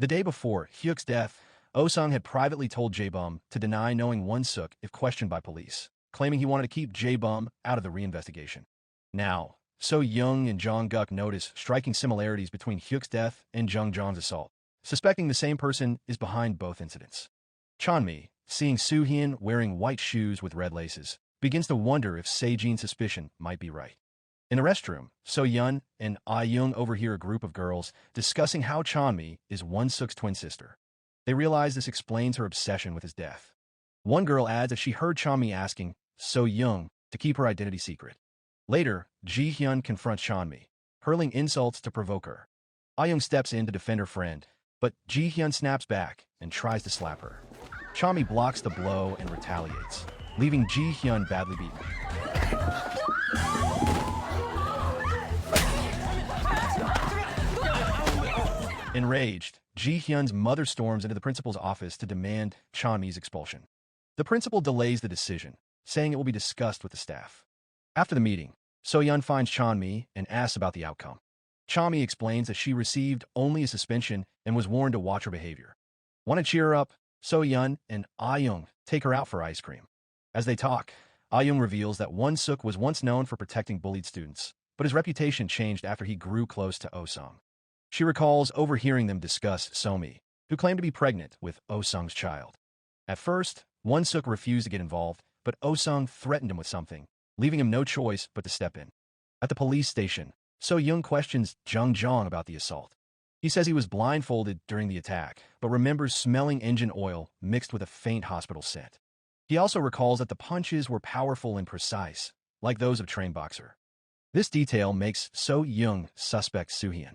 The day before Hyuk's death, Oh-sung had privately told Jae-bum to deny knowing Won-suk if questioned by police, claiming he wanted to keep Jae-bum out of the reinvestigation. Now, So-young and Jong-guk notice striking similarities between Hyuk's death and Jung-jong's assault, suspecting the same person is behind both incidents. Chami, seeing Soo-heon wearing white shoes with red laces, begins to wonder if Se-jin's suspicion might be right. In the restroom, So-yeon and Ah-young overhear a group of girls discussing how Chami is Won-suk's twin sister. They realize this explains her obsession with his death. One girl adds that she heard Chami asking So-young to keep her identity secret. Later, Ji-hyun confronts Chami, hurling insults to provoke her. Ah-young steps in to defend her friend, but Ji-hyun snaps back and tries to slap her. Chami blocks the blow and retaliates, leaving Ji-hyun badly beaten. Enraged, Ji-hyun's mother storms into the principal's office to demand Chami's expulsion. The principal delays the decision, saying it will be discussed with the staff. After the meeting, So-yeon finds Chami and asks about the outcome. Chami explains that she received only a suspension and was warned to watch her behavior. Want to cheer her up? So-yeon and Ah-young take her out for ice cream. As they talk, Ah-young reveals that Won-suk was once known for protecting bullied students, but his reputation changed after he grew close to Oh-sung. She recalls overhearing them discuss Somi, who claimed to be pregnant with Oh-sung's child. At first, Won-suk refused to get involved, but Oh-sung threatened him with something, leaving him no choice but to step in. At the police station, So-young questions Jung-jong about the assault. He says he was blindfolded during the attack, but remembers smelling engine oil mixed with a faint hospital scent. He also recalls that the punches were powerful and precise, like those of a trained boxer. This detail makes So-young suspect Soo-heon.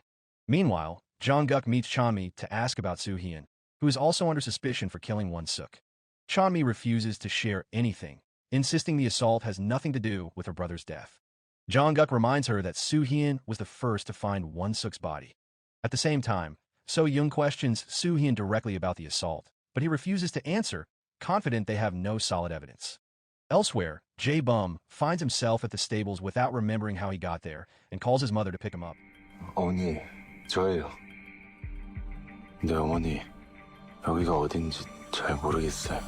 Meanwhile, Jong-guk meets Chami to ask about Soo-heon, who is also under suspicion for killing Won-suk. Chami refuses to share anything, insisting the assault has nothing to do with her brother's death. Jong-guk reminds her that Soo-heon was the first to find Won-suk's body. At the same time, So-young questions Soo-heon directly about the assault, but he refuses to answer, confident they have no solid evidence. Elsewhere, Jae-bum finds himself at the stables without remembering how he got there and calls his mother to pick him up. 어머니, 저예요. 근데 어머니, 여기가 어딘지 잘 모르겠어요.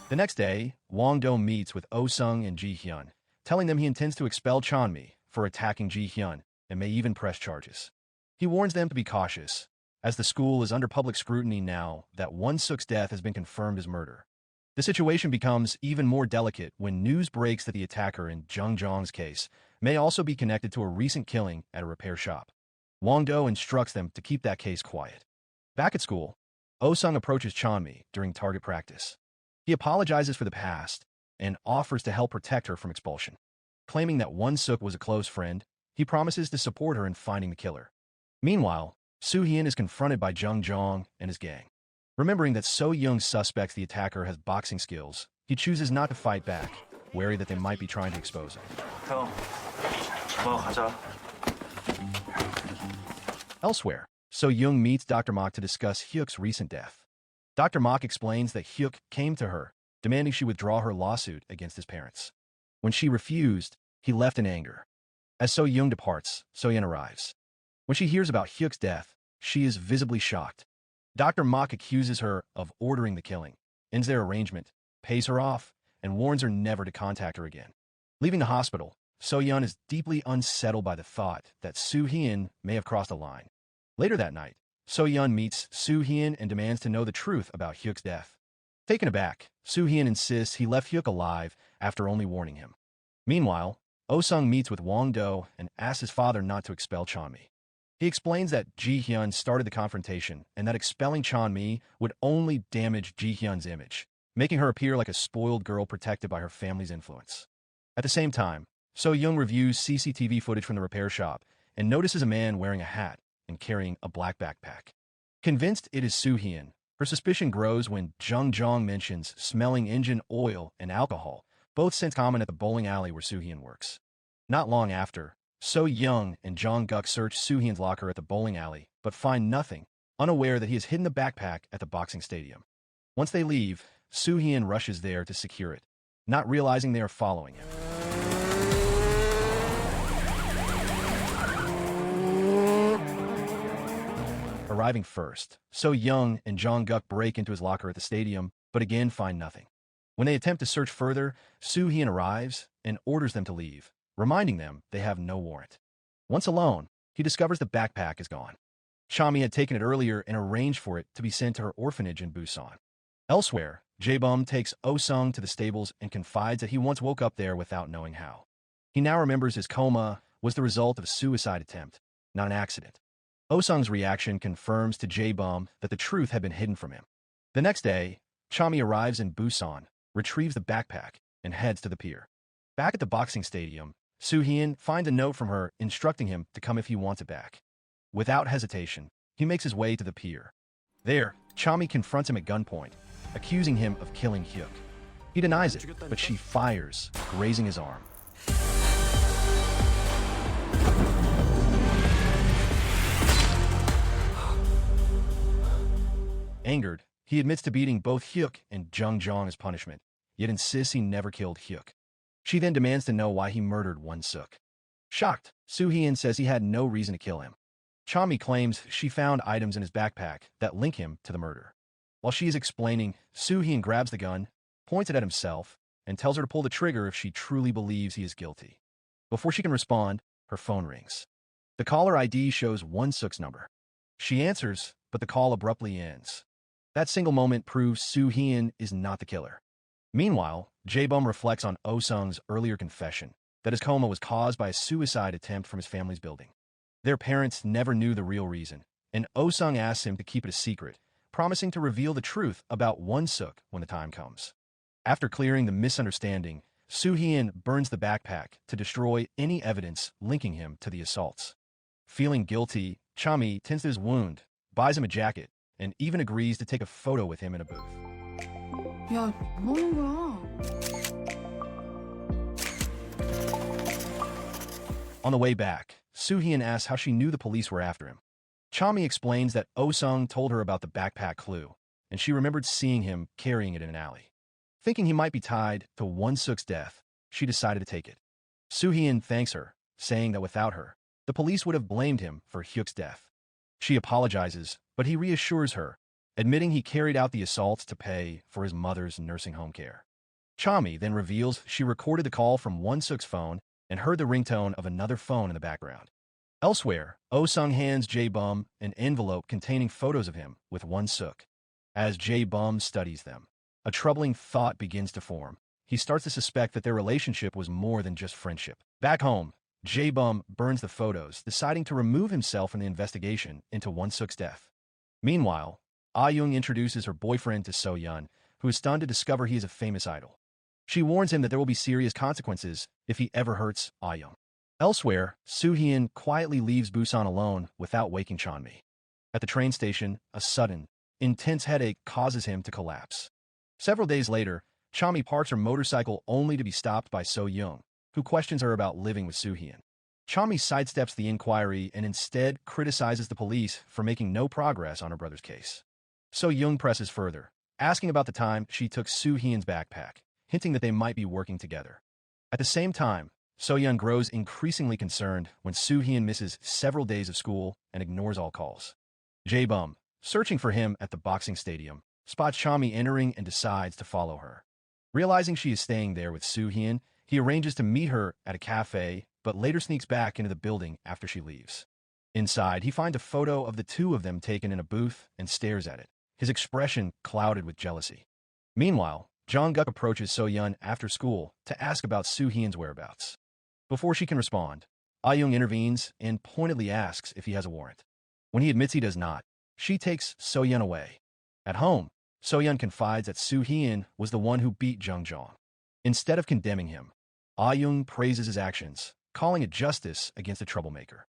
The next day, Wang-do meets with Oh-sung and Ji-hyun, telling them he intends to expel Chami for attacking Ji-hyun and may even press charges. He warns them to be cautious, as the school is under public scrutiny now that Won-suk's death has been confirmed as murder. The situation becomes even more delicate when news breaks that the attacker in Jung-jong's case may also be connected to a recent killing at a repair shop. Wang-do instructs them to keep that case quiet. Back at school, Oh-sung approaches Chami during target practice. He apologizes for the past and offers to help protect her from expulsion. Claiming that Won-suk was a close friend, he promises to support her in finding the killer. Meanwhile, Soo-heon is confronted by Jung-jong and his gang. Remembering that So-young suspects the attacker has boxing skills, he chooses not to fight back, wary that they might be trying to expose him. 형, 가자. Elsewhere, So-young meets Dr. Mok to discuss Hyuk's recent death. Dr. Mok explains that Hyuk came to her, demanding she withdraw her lawsuit against his parents. When she refused, He left in anger. As So-young departs, So-yeon arrives. When she hears about Hyuk's death, she is visibly shocked. Dr. Mok accuses her of ordering the killing, ends their arrangement, pays her off, and warns her never to contact her again. Leaving the hospital, So-yeon is deeply unsettled by the thought that Soo-heon may have crossed a line. Later that night, So-yeon meets Soo-heon and demands to know the truth about Hyuk's death. Taken aback, Soo-heon insists he left Hyuk alive after only warning him. Meanwhile, Oh-sung meets with Wong-do and asks his father not to expel Chami. He explains that Ji-hyun started the confrontation and that expelling Chami would only damage Ji-hyun's image, making her appear like a spoiled girl protected by her family's influence. At the same time, So-young reviews CCTV footage from the repair shop and notices a man wearing a hat and carrying a black backpack. Convinced it is Soo-heon, her suspicion grows when Jung-jong mentions smelling engine oil and alcohol, both scents common at the bowling alley where Soo-heon works. Not long after, So-young and Jong-guk search Soo-heon's locker at the bowling alley, but find nothing, unaware that he has hidden the backpack at the boxing stadium. Once they leave, Soo-heon rushes there to secure it, not realizing they are following him. Arriving first, So-young and Jong-guk break into his locker at the stadium, but again find nothing. When they attempt to search further, Soo-heon arrives and orders them to leave, reminding them they have no warrant. Once alone, he discovers the backpack is gone. Chami had taken it earlier and arranged for it to be sent to her orphanage in Busan. Elsewhere, Jae-bum takes Oh-sung to the stables and confides that he once woke up there without knowing how. He now remembers his coma was the result of a suicide attempt, not an accident. Oh-sung's reaction confirms to Jae-bum that the truth had been hidden from him. The next day, Chami arrives in Busan, retrieves the backpack, and heads to the pier. Back at the boxing stadium, Soo-heon finds a note from her instructing him to come if he wants it back. Without hesitation, he makes his way to the pier. There, Chami confronts him at gunpoint, accusing him of killing Hyuk. He denies it, but she fires, grazing his arm. Angered, he admits to beating both Hyuk and Jung-jong as punishment, yet insists he never killed Hyuk. She then demands to know why he murdered Won-suk. Shocked, Soo-heon says he had no reason to kill him. Chami claims she found items in his backpack that link him to the murder. While she is explaining, Soo-heon grabs the gun, points it at himself, and tells her to pull the trigger if she truly believes he is guilty. Before she can respond, her phone rings. The caller ID shows Won-suk's number. She answers, but the call abruptly ends. That single moment proves Soo-heon is not the killer. Meanwhile, Jae-bum reflects on Oh-sung's earlier confession that his coma was caused by a suicide attempt from his family's building. Their parents never knew the real reason, and Oh-sung asks him to keep it a secret, promising to reveal the truth about Won-suk when the time comes. After clearing the misunderstanding, Soo-heon burns the backpack to destroy any evidence linking him to the assaults. Feeling guilty, Chami tends to his wound, buys him a jacket, and even agrees to take a photo with him in a booth. 야, 뭐 하는 거야? On the way back, Soo-heon asks how she knew the police were after him. Chami explains that Oh-sung told her about the backpack clue, and she remembered seeing him carrying it in an alley. Thinking he might be tied to Won-suk's death, she decided to take it. Soo-heon thanks her, saying that without her, the police would have blamed him for Hyuk's death. She apologizes, but he reassures her, admitting he carried out the assaults to pay for his mother's nursing home care. Chami then reveals she recorded the call from Won-suk's phone and heard the ringtone of another phone in the background. Elsewhere, Oh-sung hands Jae-bum an envelope containing photos of him with Won-suk. As Jae-bum studies them, a troubling thought begins to form. He starts to suspect that their relationship was more than just friendship. Back home, Jae-bum burns the photos, deciding to remove himself from the investigation into Won-suk's death. Meanwhile, Ah-young introduces her boyfriend to So-yeon, who is stunned to discover he is a famous idol. She warns him that there will be serious consequences if he ever hurts Ah-young. Elsewhere, Soo-heon quietly leaves Busan alone without waking Chami. At the train station, a sudden, intense headache causes him to collapse. Several days later, Chami parks her motorcycle only to be stopped by So-young, who questions her about living with Soo-heon. Chami sidesteps the inquiry and instead criticizes the police for making no progress on her brother's case. So-young presses further, asking about the time she took Soo-heon's backpack, hinting that they might be working together. At the same time, So-yeon grows increasingly concerned when Soo-heon misses several days of school and ignores all calls. Jae-bum, searching for him at the boxing stadium, spots Chami entering and decides to follow her. Realizing she is staying there with Soo-heon, he arranges to meet her at a cafe, but later sneaks back into the building after she leaves. Inside, he finds a photo of the two of them taken in a booth and stares at it, his expression clouded with jealousy. Meanwhile, Jong-guk approaches So-yeon after school to ask about Soo-heon's whereabouts. Before she can respond, Ah-young intervenes and pointedly asks if he has a warrant. When he admits he does not, she takes So-yeon away. At home, So-yeon confides that Soo-heon was the one who beat Jung-jong. Instead of condemning him, Ah-young praises his actions, calling it justice against a troublemaker.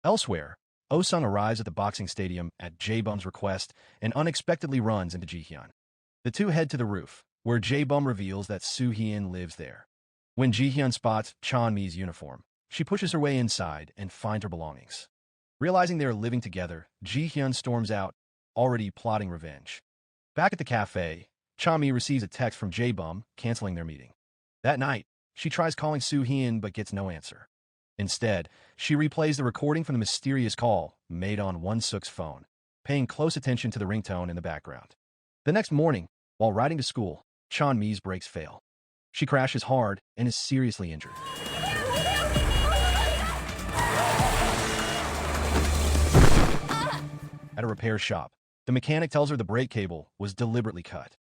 Elsewhere, Oh-sung arrives at the boxing stadium at Jae-bum's request and unexpectedly runs into Ji-hyun. The two head to the roof, where Jae-bum reveals that Soo-heon lives there. When Ji-hyun spots Chon-mi's uniform, she pushes her way inside and finds her belongings. Realizing they are living together, Ji-hyun storms out, already plotting revenge. Back at the cafe, Chami receives a text from Jae-bum canceling their meeting. That night, she tries calling Soo-heon but gets no answer. Instead, she replays the recording from the mysterious call made on Won-suk's phone, paying close attention to the ringtone in the background. The next morning, while riding to school, Chon-mi's brakes fail. She crashes hard and is seriously injured. At a repair shop, the mechanic tells her the brake cable was deliberately cut.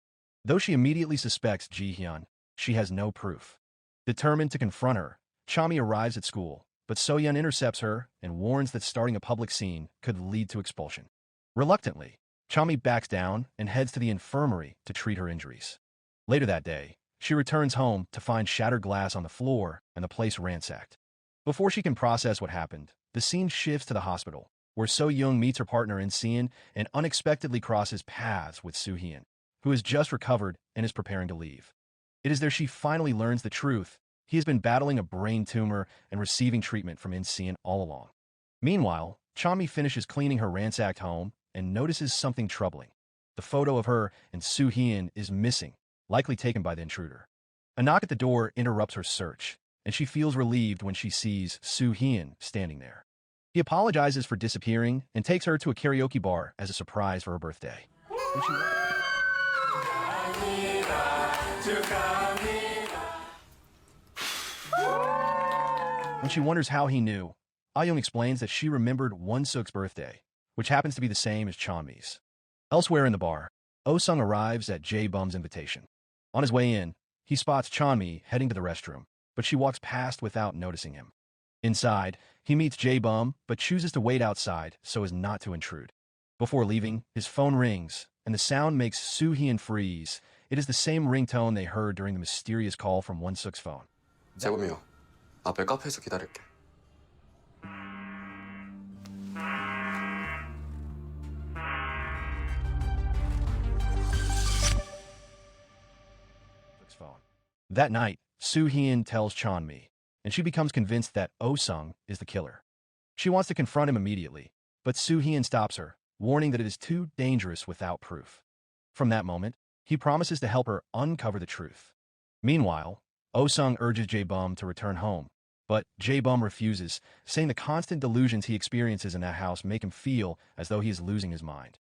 Though she immediately suspects Ji-hyun, she has no proof. Determined to confront her, Chami arrives at school, but So-yeon intercepts her and warns that starting a public scene could lead to expulsion. Reluctantly, Chami backs down and heads to the infirmary to treat her injuries. Later that day, she returns home to find shattered glass on the floor and the place ransacked. Before she can process what happened, the scene shifts to the hospital, where So-young meets her partner in scene and unexpectedly crosses paths with Soo-heon, who has just recovered and is preparing to leave. It is there she finally learns the truth. He has been battling a brain tumor and receiving treatment from In-seon all along. Meanwhile, Chami finishes cleaning her ransacked home and notices something troubling. The photo of her and Soo-heon is missing, likely taken by the intruder. A knock at the door interrupts her search, and she feels relieved when she sees Soo-heon standing there. He apologizes for disappearing and takes her to a karaoke bar as a surprise for her birthday. When she wonders how he knew, Ah-young explains that she remembered Won-suk's birthday, which happens to be the same as Chon-mi's. Elsewhere in the bar, Oh-sung arrives at Jae-bum's invitation. On his way in, he spots Chon-mi heading to the restroom, but she walks past without noticing him. Inside, he meets Jae-bum, but chooses to wait outside so as not to intrude. Before leaving, his phone rings, and the sound makes Soo-heon freeze. It is the same ringtone they heard during the mysterious call from Won-suk's phone. 재범이요. 앞에 카페에서 기다릴게. Phone. That night, Soo-heon tells Chon-mi, and she becomes convinced that Oh-sung is the killer. She wants to confront him immediately, but Soo-heon stops her, warning that it is too dangerous without proof. From that moment, he promises to help her uncover the truth. Meanwhile, Oh-sung urges Jae-bum to return home, but Jae-bum refuses, saying the constant delusions he experiences in that house make him feel as though he is losing his mind.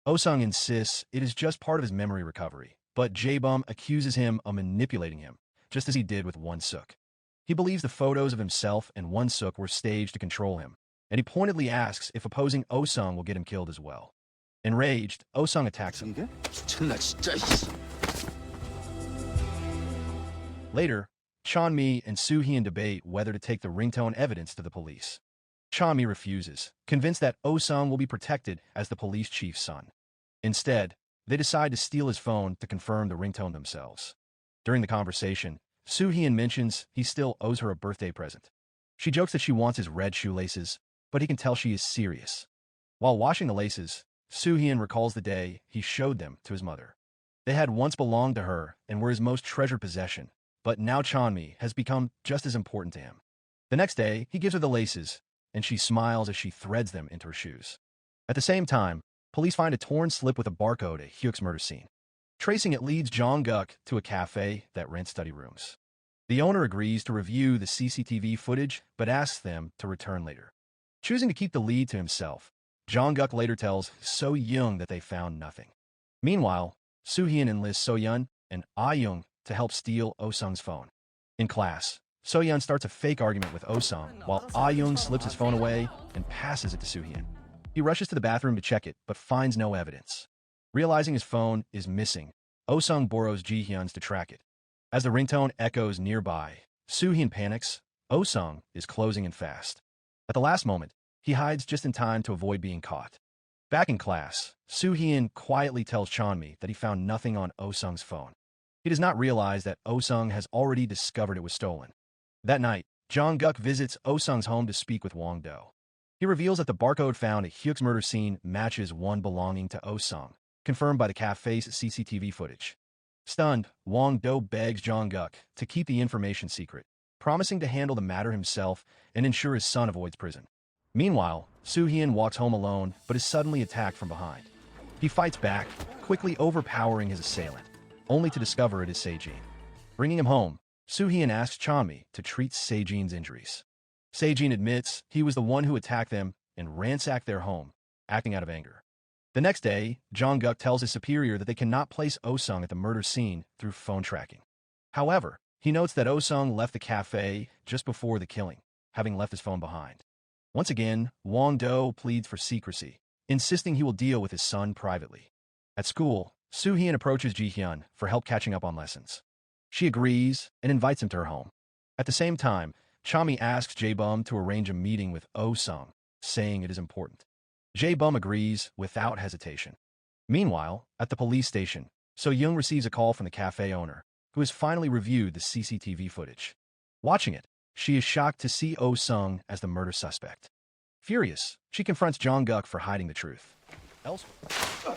Oh-sung insists it is just part of his memory recovery, but Jae-bum accuses him of manipulating him, just as he did with Won-suk. He believes the photos of himself and Won-suk were staged to control him, and he pointedly asks if opposing Oh-sung will get him killed as well. Enraged, Oh-sung attacks him. Later, Chon-mi and Soo-heon debate whether to take the ringtone evidence to the police. Chon-mi refuses, convinced that Oh-sung will be protected as the police chief's son. Instead, they decide to steal his phone to confirm the ringtone themselves. During the conversation, Soo-heon mentions he still owes her a birthday present. She jokes that she wants his red shoelaces, but he can tell she is serious. While washing the laces, Soo-heon recalls the day he showed them to his mother. They had once belonged to her and were his most treasured possession, but now Chon-mi has become just as important to him. The next day, he gives her the laces, and she smiles as she threads them into her shoes. At the same time, police find a torn slip with a barcode at Hyuk's murder scene. Tracing it leads Jong-guk to a cafe that rents study rooms. The owner agrees to review the CCTV footage, but asks them to return later. Choosing to keep the lead to himself, Jong-guk later tells So-young that they found nothing. Meanwhile, Soo-hyun enlists So-yeon and Ah-young to help steal Oh-sung's phone. In class, So-yeon starts a fake argument with Oh-sung, while Ah-young slips his phone away and passes it to Soo-hyun. He rushes to the bathroom to check it, but finds no evidence. Realizing his phone is missing, Oh-sung borrows Ji-hyun's to track it. As the ringtone echoes nearby, Soo-hyun panics. Oh-sung is closing in fast. At the last moment, he hides just in time to avoid being caught. Back in class, Soo-hyun quietly tells Chami that he found nothing on Oh-sung's phone. He does not realize that Oh-sung has already discovered it was stolen. That night, Jong-guk visits Oh-sung's home to speak with Wong-do. He reveals that the barcode found at Hyuk's murder scene matches one belonging to Oh-sung, confirmed by the cafe's CCTV footage. Stunned, Wong-do begs Jong-guk to keep the information secret, promising to handle the matter himself and ensure his son avoids prison. Meanwhile, Soo-hyun walks home alone but is suddenly attacked from behind. He fights back, quickly overpowering his assailant, only to discover it is Se-jin. Bringing him home, Soo-hyun asks Chami to treat Se-jin's injuries. Se-jin admits he was the one who attacked them and ransacked their home, acting out of anger. The next day, Jong-guk tells his superior that they cannot place Oh-sung at the murder scene through phone tracking. However, he notes that Oh-sung left the cafe just before the killing, having left his phone behind. Once again, Wong-do pleads for secrecy, insisting he will deal with his son privately. At school, Soo-hyun approaches Ji-hyun for help catching up on lessons. She agrees and invites him to her home. At the same time, Chami asks Jae-bum to arrange a meeting with Oh-sung, saying it is important. Jae-bum agrees without hesitation. Meanwhile, at the police station, So-young receives a call from the cafe owner, who has finally reviewed the CCTV footage. Watching it, she is shocked to see Oh-sung as the murder suspect. Furious, she confronts Jong-guk for hiding the truth. Elsewhere,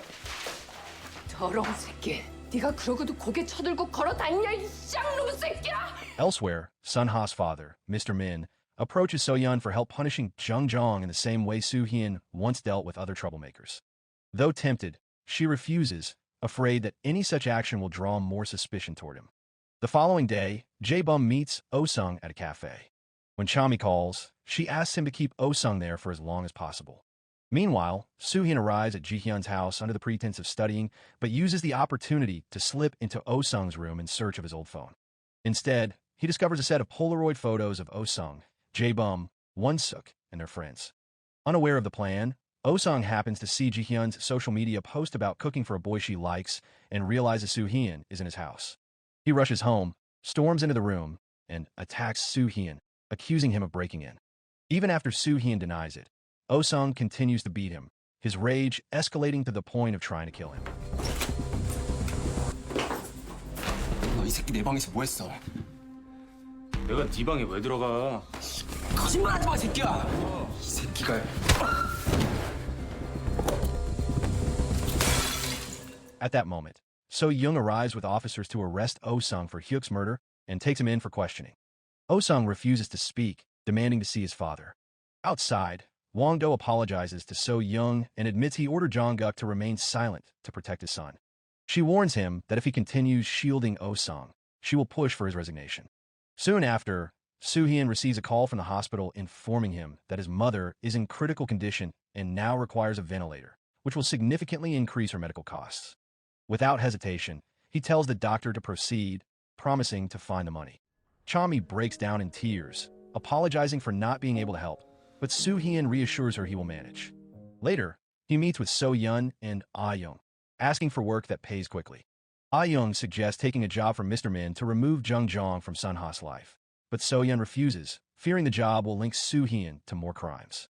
더러운 새끼. 네가 그러고도 고개 쳐들고 걸어다니냐 이 쌍놈 새끼야! Elsewhere, Sun-ha's father, Mr. Min, approaches So-yeon for help punishing Jung-jong in the same way Soo-hyun once dealt with other troublemakers. Though tempted, she refuses, afraid that any such action will draw more suspicion toward him. The following day, Jae-bum meets Oh-sung at a cafe. When Chami calls, she asks him to keep Oh-sung there for as long as possible. Meanwhile, Soo-hyun arrives at Ji-hyun's house under the pretense of studying, but uses the opportunity to slip into Oh-sung's room in search of his old phone. Instead, he discovers a set of Polaroid photos of Oh-sung, Jae-bum, Won-suk, and their friends. Unaware of the plan, Oh-sung happens to see Ji-hyun's social media post about cooking for a boy she likes and realizes Soo-hyun is in his house. He rushes home, storms into the room, and attacks Soo-hyun, accusing him of breaking in. Even after Soo-hyun denies it, Oh-sung continues to beat him, his rage escalating to the point of trying to kill him. 너 이 새끼 내 방에서 뭐 했어? 내가 네 방에 왜 들어가? 거짓말하지 마, 새끼야! 이 새끼가... At that moment, So-young arrives with officers to arrest Oh-sung for Hyuk's murder and takes him in for questioning. Oh-sung refuses to speak, demanding to see his father. Outside, Wong-do apologizes to So-young and admits he ordered Jong-guk to remain silent to protect his son. She warns him that if he continues shielding Oh-sung, she will push for his resignation. Soon after, Soo-hyun receives a call from the hospital informing him that his mother is in critical condition and now requires a ventilator, which will significantly increase her medical costs. Without hesitation, he tells the doctor to proceed, promising to find the money. Chami breaks down in tears, apologizing for not being able to help, but Soo-hyun reassures her he will manage. Later, he meets with So-yeon and Ah-young, asking for work that pays quickly. Ah-young suggests taking a job from Mr. Min to remove Jung-jong from Sun-ha's life, but So-yeon refuses, fearing the job will link Soo-hyun to more crimes.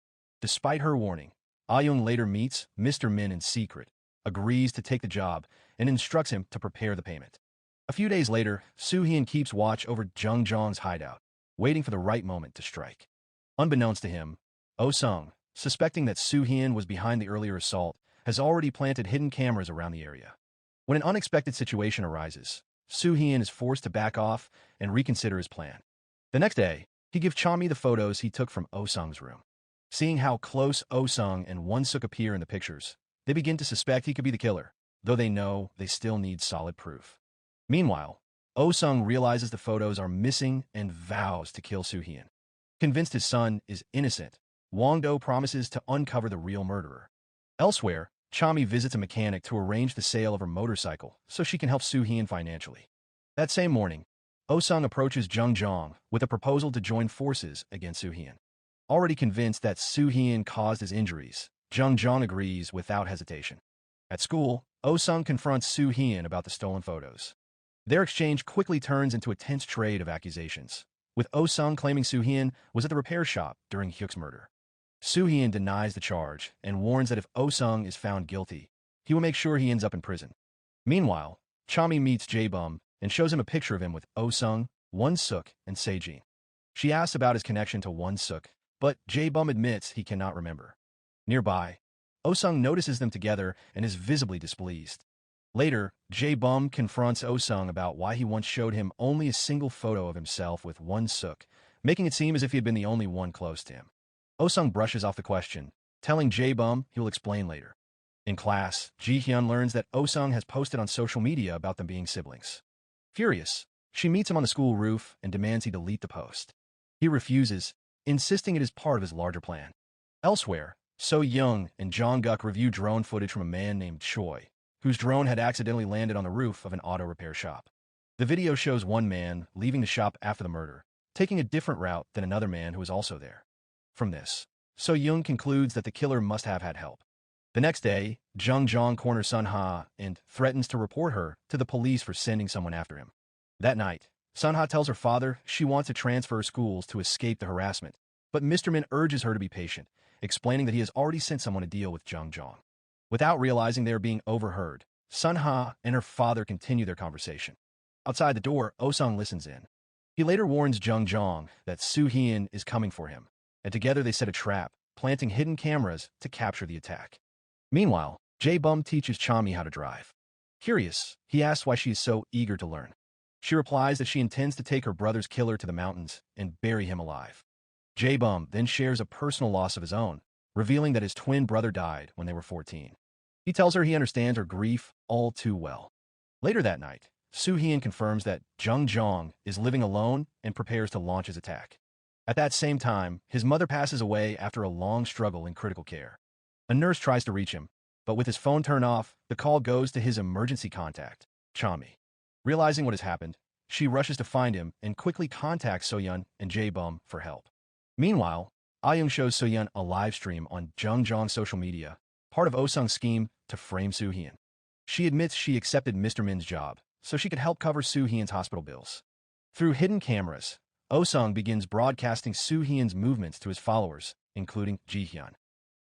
Despite her warning, Ah-young later meets Mr. Min in secret, agrees to take the job, and instructs him to prepare the payment. A few days later, Soo-hyun keeps watch over Jung-jong's hideout, waiting for the right moment to strike. Unbeknownst to him, Oh-sung, suspecting that Soo-hyun was behind the earlier assault, has already planted hidden cameras around the area. When an unexpected situation arises, Soo-hyun is forced to back off and reconsider his plan. The next day, he gives Chami the photos he took from Oh-sung's room. Seeing how close Oh-sung and Won-suk appear in the pictures, they begin to suspect he could be the killer, though they know they still need solid proof. Meanwhile, Oh-sung realizes the photos are missing and vows to kill Soo-heon. Convinced his son is innocent, Wong-do promises to uncover the real murderer. Elsewhere, Chami visits a mechanic to arrange the sale of her motorcycle so she can help Soo-heon financially. That same morning, Oh-sung approaches Jung-jong with a proposal to join forces against Soo-heon. Already convinced that Soo-heon caused his injuries, Jung-jong agrees without hesitation. At school, Oh-sung confronts Soo-heon about the stolen photos. Their exchange quickly turns into a tense trade of accusations, with Oh-sung claiming Soo-heon was at the repair shop during Hyuk's murder. Soo-heon denies the charge and warns that if Oh-sung is found guilty, he will make sure he ends up in prison. Meanwhile, Chami meets Jae-bum and shows him a picture of him with Oh-sung, Won-suk, and Sejin. She asks about his connection to Won-suk, but Jae-bum admits he cannot remember. Nearby, Oh-sung notices them together and is visibly displeased. Later, Jae-bum confronts Oh-sung about why he once showed him only a single photo of himself with Won-suk, making it seem as if he had been the only one close to him. Oh-sung brushes off the question, telling Jae-bum he will explain later. In class, Ji-hyun learns that Oh-sung has posted on social media about them being siblings. Furious, she meets him on the school roof and demands he delete the post. He refuses, insisting it is part of his larger plan. Elsewhere, So-young and Jong-guk review drone footage from a man named Choi, whose drone had accidentally landed on the roof of an auto repair shop. The video shows one man leaving the shop after the murder, taking a different route than another man who was also there. From this, So-young concludes that the killer must have had help. The next day, Jung-jong corners Sun-ha and threatens to report her to the police for sending someone after him. That night, Sun-ha tells her father she wants to transfer schools to escape the harassment, but Mr. Min urges her to be patient, explaining that he has already sent someone to deal with Jung-jong. Without realizing they are being overheard, Sun-ha and her father continue their conversation. Outside the door, Oh-sung listens in. He later warns Jung-jong that Soo-heon is coming for him, and together they set a trap, planting hidden cameras to capture the attack. Meanwhile, Jae-bum teaches Chami how to drive. Curious, he asks why she is so eager to learn. She replies that she intends to take her brother's killer to the mountains and bury him alive. Jae-bum then shares a personal loss of his own, revealing that his twin brother died when they were 14. He tells her he understands her grief all too well. Later that night, Soo-heon confirms that Jung-jong is living alone and prepares to launch his attack. At that same time, his mother passes away after a long struggle in critical care. A nurse tries to reach him, but with his phone turned off, the call goes to his emergency contact, Chami. Realizing what has happened, she rushes to find him and quickly contacts So-yeon and Jae-bum for help. Meanwhile, Ah-young shows So-yeon a live stream on Jung-jong's social media, part of Oh-sung's scheme to frame Soo-heon. She admits she accepted Mr. Min's job so she could help cover Soo-heon's hospital bills. Through hidden cameras, Oh-sung begins broadcasting Soo-heon's movements to his followers, including Ji-hyun.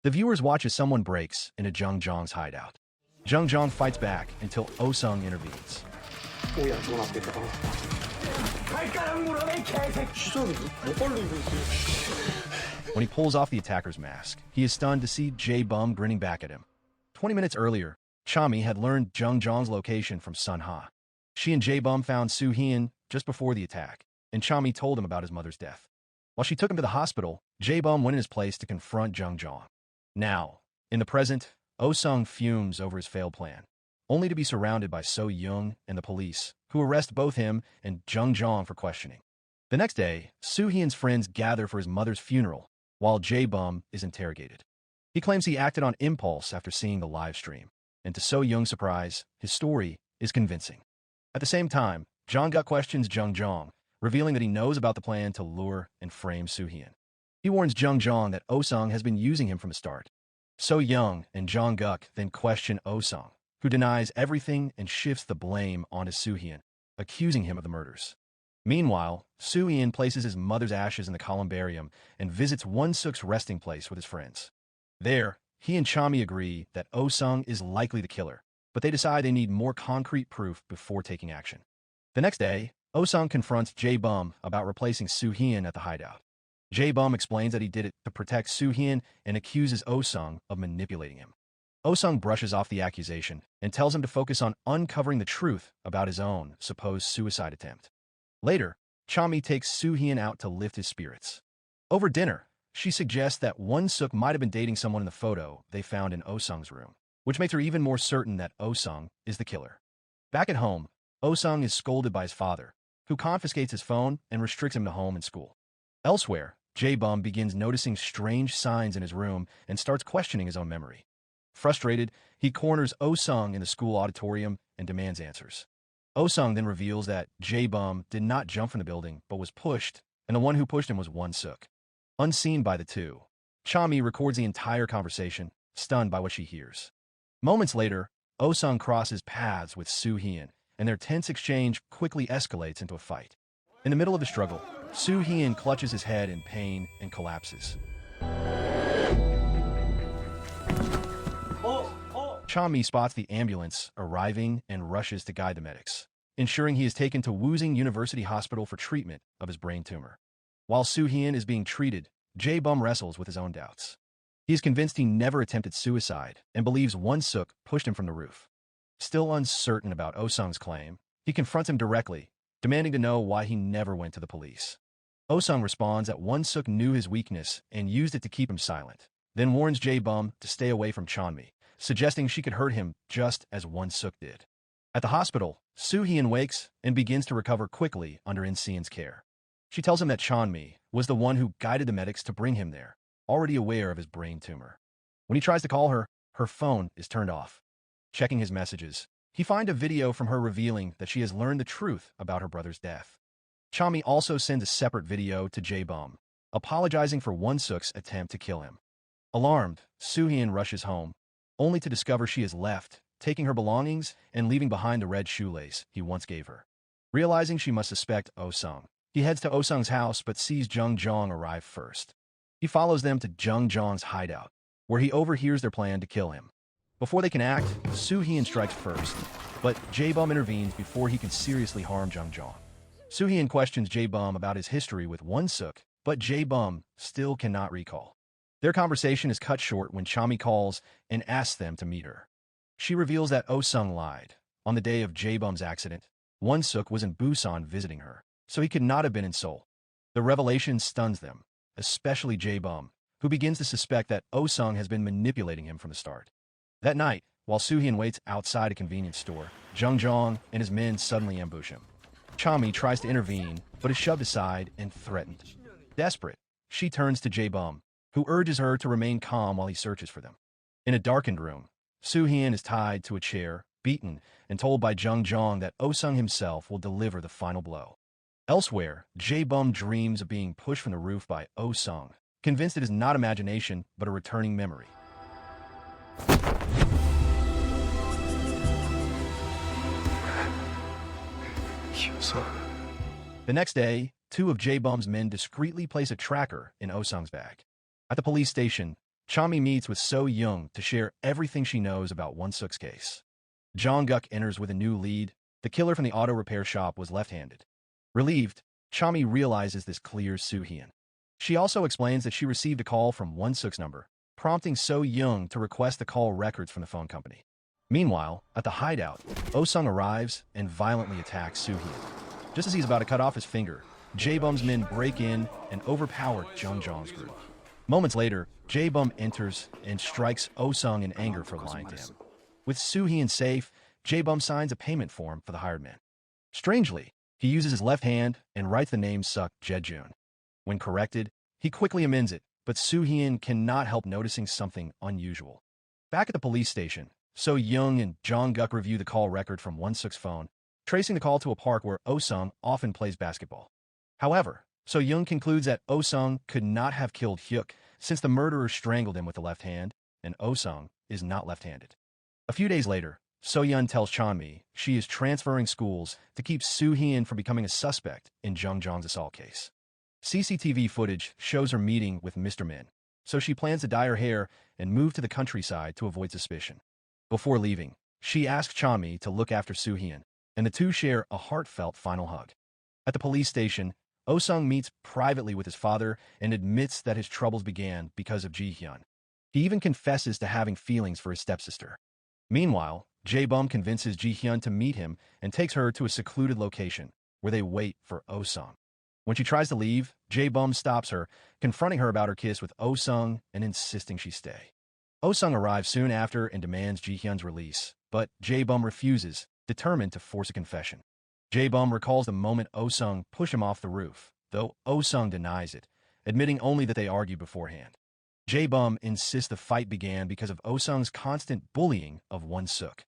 The viewers watch as someone breaks into Jung-jong's hideout. Jung-jong fights back until Oh-sung intervenes. When he pulls off the attacker's mask, he is stunned to see Jae-bum grinning back at him. 20 minutes earlier, Chami had learned Jung-jong's location from Sun-ha. She and Jae-bum found Soo-heon just before the attack, and Chami told him about his mother's death. While she took him to the hospital, Jae-bum went in his place to confront Jung-jong. Now, in the present, Oh-sung fumes over his failed plan, only to be surrounded by So-young and the police, who arrest both him and Jung-jong for questioning. The next day, Soo-heon's friends gather for his mother's funeral, while Jae-bum is interrogated. He claims he acted on impulse after seeing the live stream, and to So-young's surprise, his story is convincing. At the same time, Jong-guk questions Jung-jong, revealing that he knows about the plan to lure and frame Soo-heon. He warns Jung-jong that Oh-sung has been using him from the start. So-young and Jong-guk then question Oh-sung, who denies everything and shifts the blame onto Soo-heon, accusing him of the murders. Meanwhile, Soo-heon places his mother's ashes in the columbarium and visits Won-suk's resting place with his friends. There, he and Chami agree that Oh-sung is likely the killer, but they decide they need more concrete proof before taking action. The next day, Oh-sung confronts Jae-bum about replacing Soo-heon at the hideout. Jae-bum explains that he did it to protect Soo-heon and accuses Oh-sung of manipulating him. Oh-sung brushes off the accusation and tells him to focus on uncovering the truth about his own supposed suicide attempt. Later, Chami takes Soo-heon out to lift his spirits. Over dinner, she suggests that Won-suk might have been dating someone in the photo they found in Oh-sung's room, which makes her even more certain that Oh-sung is the killer. Back at home, Oh-sung is scolded by his father, who confiscates his phone and restricts him to home and school. Elsewhere, Jae-bum begins noticing strange signs in his room and starts questioning his own memory. Frustrated, he corners Oh-sung in the school auditorium and demands answers. Oh-sung then reveals that Jae-bum did not jump from the building but was pushed, and the one who pushed him was Won-suk. Unseen by the two, Chami records the entire conversation, stunned by what she hears. Moments later, Oh-sung crosses paths with Soo-heon, and their tense exchange quickly escalates into a fight. In the middle of the struggle, Soo-heon clutches his head in pain and collapses. Chami spots the ambulance arriving and rushes to guide the medics, ensuring he is taken to Woosing University Hospital for treatment of his brain tumor. While Soo-heon is being treated, Jae-bum wrestles with his own doubts. He is convinced he never attempted suicide and believes Won-suk pushed him from the roof. Still uncertain about Oh-sung's claim, he confronts him directly, demanding to know why he never went to the police. Oh-sung responds that Won-suk knew his weakness and used it to keep him silent, then warns Jae-bum to stay away from Chami, suggesting she could hurt him just as Won-suk did. At the hospital, Soo-heon wakes and begins to recover quickly under In-seon's care. She tells him that Chami was the one who guided the medics to bring him there, already aware of his brain tumor. When he tries to call her, her phone is turned off. Checking his messages, he finds a video from her revealing that she has learned the truth about her brother's death. Chami also sends a separate video to Jae-bum, apologizing for Won-suk's attempt to kill him. Alarmed, Soo-heon rushes home, only to discover she is left, taking her belongings and leaving behind the red shoelace he once gave her. Realizing she must suspect Oh-sung, he heads to Oh-sung's house but sees Jung-jong arrive first. He follows them to Jung-jong's hideout, where he overhears their plan to kill him. Before they can act, Soo-heon strikes first, but Jae-bum intervenes before he can seriously harm Jung-jong. Soo-heon questions Jae-bum about his history with Won-suk, but Jae-bum still cannot recall. Their conversation is cut short when Chami calls and asks them to meet her. She reveals that Oh-sung lied. On the day of Jae-bum's accident, Won-suk was in Busan visiting her, so he could not have been in Seoul. The revelation stuns them, especially Jae-bum, who begins to suspect that Oh-sung has been manipulating him from the start. That night, while Soo-heon waits outside a convenience store, Jung-jong and his men suddenly ambush him. Chami tries to intervene, but is shoved aside and threatened. Desperate, she turns to Jae-bum, who urges her to remain calm while he searches for them. In a darkened room, Soo-heon is tied to a chair, beaten, and told by Jung-jong that Oh-sung himself will deliver the final blow. Elsewhere, Jae-bum dreams of being pushed from the roof by Oh-sung, convinced it is not imagination but a returning memory. The next day, two of Jae-bum's men discreetly place a tracker in Oh-sung's bag. At the police station, Chami meets with So-young to share everything she knows about Won-suk's case. Jong-guk enters with a new lead. The killer from the auto repair shop was left-handed. Relieved, Chami realizes this clears Soo-heon. She also explains that she received a call from Won-suk's number, prompting So-young to request the call records from the phone company. Meanwhile, at the hideout, Oh-sung arrives and violently attacks Soo-heon. Just as he's about to cut off his finger, Jae-bum's men break in and overpower Jung-jong's group. Moments later, Jae-bum enters and strikes Oh-sung in anger for lying to him. With Soo-heon safe, Jae-bum signs a payment form for the hired man. Strangely, he uses his left hand and writes the name Suk Jae-jun. When corrected, he quickly amends it, but Soo-heon cannot help noticing something unusual. Back at the police station, So-young and Jong-guk review the call record from Won-suk's phone, tracing the call to a park where Oh-sung often plays basketball. However, So-young concludes that Oh-sung could not have killed Hyuk since the murderer strangled him with the left hand, and Oh-sung is not left-handed. A few days later, So-young tells Chami she is transferring schools to keep Soo-heon from becoming a suspect in Jung-jong's assault case. CCTV footage shows her meeting with Mr. Min, so she plans to dye her hair and move to the countryside to avoid suspicion. Before leaving, she asks Chami to look after Soo-heon, and the two share a heartfelt final hug. At the police station, Oh-sung meets privately with his father and admits that his troubles began because of Ji-hyun. He even confesses to having feelings for his stepsister. Meanwhile, Jae-bum convinces Ji-hyun to meet him and takes her to a secluded location, where they wait for Oh-sung. When she tries to leave, Jae-bum stops her, confronting her about her kiss with Oh-sung and insisting she stay. Oh-sung arrives soon after and demands Ji-hyun's release, but Jae-bum refuses, determined to force a confession. Jae-bum recalls the moment Oh-sung pushed him off the roof, though Oh-sung denies it, admitting only that they argued beforehand. Jae-bum insists the fight began because of Oh-sung's constant bullying of Won-suk.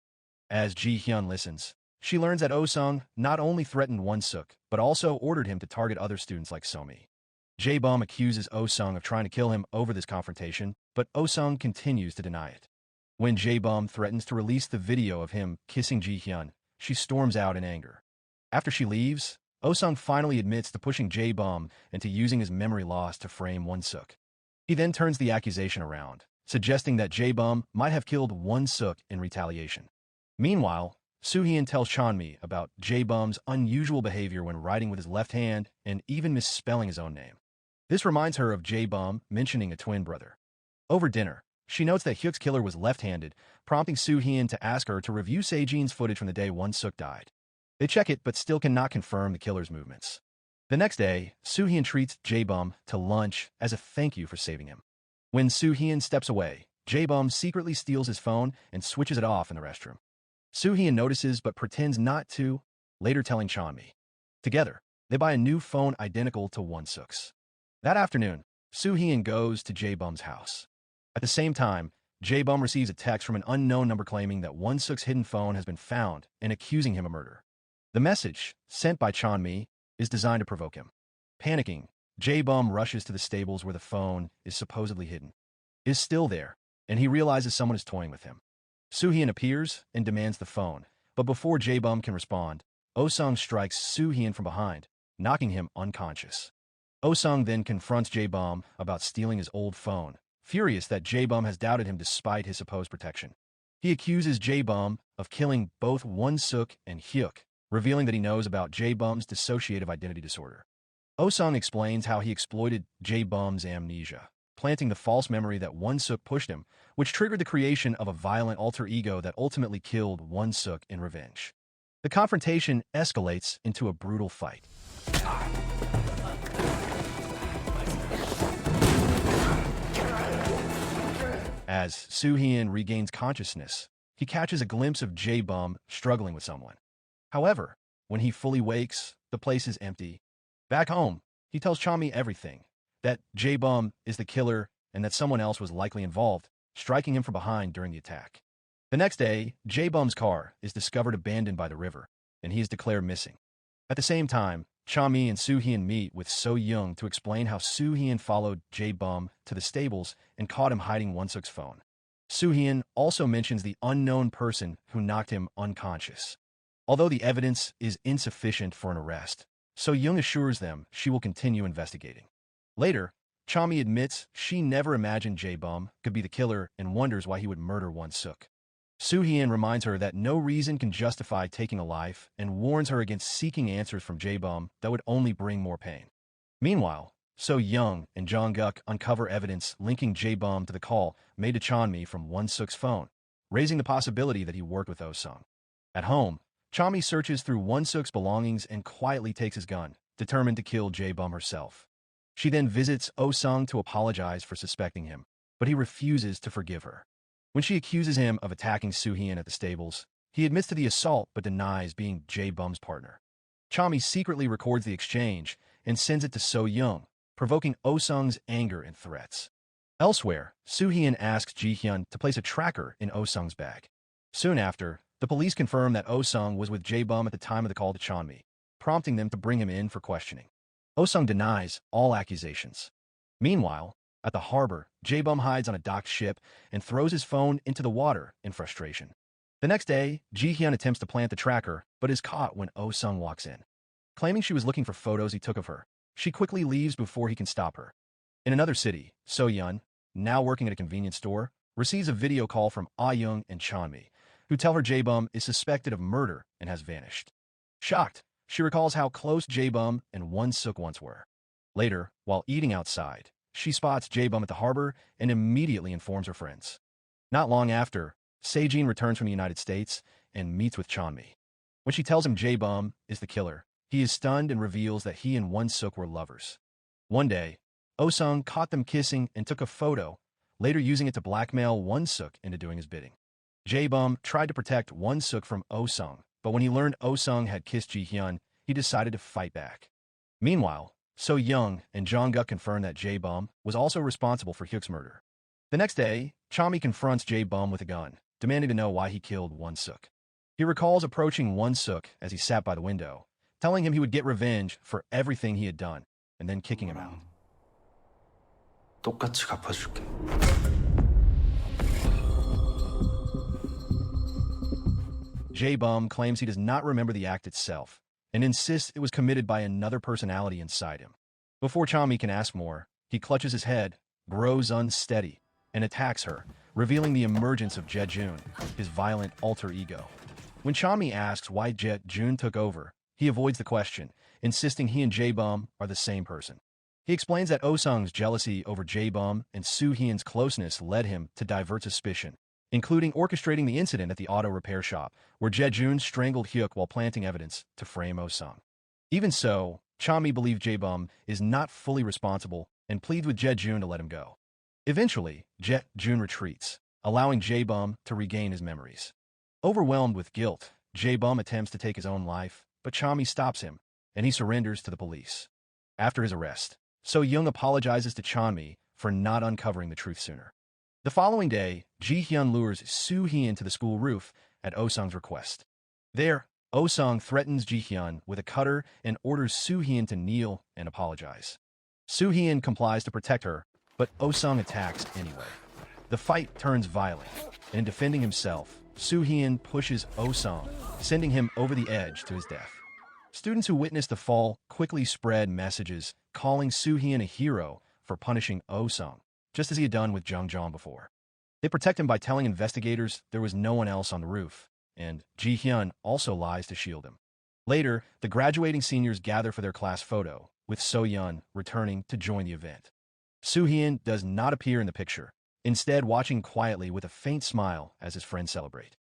As Ji-hyun listens, she learns that Oh-sung not only threatened Won-suk, but also ordered him to target other students like Somi. Jae-bum accuses Oh-sung of trying to kill him over this confrontation, but Oh-sung continues to deny it. When Jae-bum threatens to release the video of him kissing Ji-hyun, she storms out in anger. After she leaves, Oh-sung finally admits to pushing Jae-bum and to using his memory loss to frame Won-suk. He then turns the accusation around, suggesting that Jae-bum might have killed Won-suk in retaliation. Meanwhile, Soo-hyun tells Chami about Jae-bum's unusual behavior when writing with his left hand and even misspelling his own name. This reminds her of Jae-bum mentioning a twin brother. Over dinner, she notes that Hyuk's killer was left-handed, prompting Soo-hyun to ask her to review Sejin's footage from the day Won-suk died. They check it but still cannot confirm the killer's movements. The next day, Soo-hyun treats Jae-bum to lunch as a thank you for saving him. When Soo-hyun steps away, Jae-bum secretly steals his phone and switches it off in the restroom. Soo-hyun notices but pretends not to, later telling Chami. Together, they buy a new phone identical to Won-suk's. That afternoon, Soo-hyun goes to Jae-bum's house. At the same time, Jae-bum receives a text from an unknown number claiming that Won-suk's hidden phone has been found and accusing him of murder. The message, sent by Chami, is designed to provoke him. Panicking, Jae-bum rushes to the stables where the phone is supposedly hidden. It is still there, and he realizes someone is toying with him. Soo-hyun appears and demands the phone, but before Jae-bum can respond, Oh-sung strikes Soo-hyun from behind, knocking him unconscious. Oh-sung then confronts Jae-bum about stealing his old phone, furious that Jae-bum has doubted him despite his supposed protection. He accuses Jae-bum of killing both Won-suk and Hyuk, revealing that he knows about Jae-bum's dissociative identity disorder. Oh-sung explains how he exploited Jae-bum's amnesia, planting the false memory that Won-suk pushed him, which triggered the creation of a violent alter ego that ultimately killed Won-suk in revenge. The confrontation escalates into a brutal fight. As Soo-hyun regains consciousness, he catches a glimpse of Jae-bum struggling with someone. However, when he fully wakes, the place is empty. Back home, he tells Chami everything, that Jae-bum is the killer and that someone else was likely involved, striking him from behind during the attack. The next day, Jae-bum's car is discovered abandoned by the river, and he is declared missing. At the same time, Chami and Soo-hyun meet with So-young to explain how Soo-hyun followed Jae-bum to the stables and caught him hiding Won-suk's phone. Soo-hyun also mentions the unknown person who knocked him unconscious. Although the evidence is insufficient for an arrest, So-young assures them she will continue investigating. Later, Chami admits she never imagined Jae-bum could be the killer and wonders why he would murder Won-suk. Soo-hyun reminds her that no reason can justify taking a life and warns her against seeking answers from Jae-bum that would only bring more pain. Meanwhile, So-young and Jong-guk uncover evidence linking Jae-bum to the call made to Chami from Won-suk's phone, raising the possibility that he worked with Oh-sung. At home, Chami searches through Won-suk's belongings and quietly takes his gun, determined to kill Jae-bum herself. She then visits Oh-sung to apologize for suspecting him, but he refuses to forgive her. When she accuses him of attacking Soo-hyun at the stables, he admits to the assault but denies being Jae-bum's partner. Chami secretly records the exchange and sends it to So-young, provoking Oh-sung's anger and threats. Elsewhere, Soo-hyun asks Ji-hyun to place a tracker in Oh-sung's bag. Soon after, the police confirm that Oh-sung was with Jae-bum at the time of the call to Chami, prompting them to bring him in for questioning. Oh-sung denies all accusations. Meanwhile, at the harbor, Jae-bum hides on a docked ship and throws his phone into the water in frustration. The next day, Ji-hyun attempts to plant the tracker, but is caught when Oh-sung walks in. Claiming she was looking for photos he took of her, she quickly leaves before he can stop her. In another city, So-yeon, now working at a convenience store, receives a video call from Ah-young and Chami, who tell her Jae-bum is suspected of murder and has vanished. Shocked, she recalls how close Jae-bum and Won-suk once were. Later, while eating outside, she spots Jae-bum at the harbor and immediately informs her friends. Not long after, Sejin returns from the United States and meets with Chami. When she tells him Jae-bum is the killer, he is stunned and reveals that he and Won-suk were lovers. One day, Oh-sung caught them kissing and took a photo, later using it to blackmail Won-suk into doing his bidding. Jae-bum tried to protect Won-suk from Oh-sung, but when he learned Oh-sung had kissed Ji-hyun, he decided to fight back. Meanwhile, So-young and Jong-guk confirmed that Jae-bum was also responsible for Hyuk's murder. The next day, Chami confronts Jae-bum with a gun, demanding to know why he killed Won-suk. He recalls approaching Won-suk as he sat by the window, telling him he would get revenge for everything he had done, and then kicking him out. 똑같이 갚아줄게. Jae-bum claims he does not remember the act itself, and insists it was committed by another personality inside him. Before Chami can ask more, he clutches his head, grows unsteady, and attacks her, revealing the emergence of Je-jun, his violent alter ego. When Chami asks why Je-jun took over, he avoids the question, insisting he and Jae-bum are the same person. He explains that Oh-sung's jealousy over Jae-bum and Soo-hyun's closeness led him to divert suspicion, including orchestrating the incident at the auto repair shop, where Je-jun strangled Hyuk while planting evidence to frame Oh-sung. Even so, Chami believes Jae-bum is not fully responsible and pleads with Je-jun to let him go. Eventually, Je-jun retreats, allowing Jae-bum to regain his memories. Overwhelmed with guilt, Jae-bum attempts to take his own life, but Chami stops him, and he surrenders to the police. After his arrest, So-young apologizes to Chami for not uncovering the truth sooner. The following day, Ji-hyun lures Soo-hyun to the school roof at Oh-sung's request. There, Oh-sung threatens Ji-hyun with a cutter and orders Soo-hyun to kneel and apologize. Soo-hyun complies to protect her, but Oh-sung attacks anyway. The fight turns violent, and in defending himself, Soo-hyun pushes Oh-sung, sending him over the edge to his death. Students who witnessed the fall quickly spread messages calling Soo-hyun a hero for punishing Oh-sung, just as he had done with Jung-jong before. They protect him by telling investigators there was no one else on the roof, and Ji-hyun also lies to shield him. Later, the graduating seniors gather for their class photo, with So-yeon returning to join the event. Soo-hyun does not appear in the picture, instead watching quietly with a faint smile as his friends celebrate.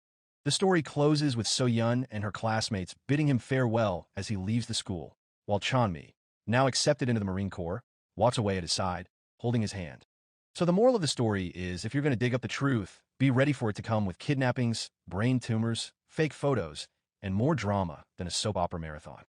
The story closes with So-yeon and her classmates bidding him farewell as he leaves the school, while Chami, now accepted into the Marine Corps, walks away at his side, holding his hand. So the moral of the story is, if you're going to dig up the truth, be ready for it to come with kidnappings, brain tumors, fake photos, and more drama than a soap opera marathon.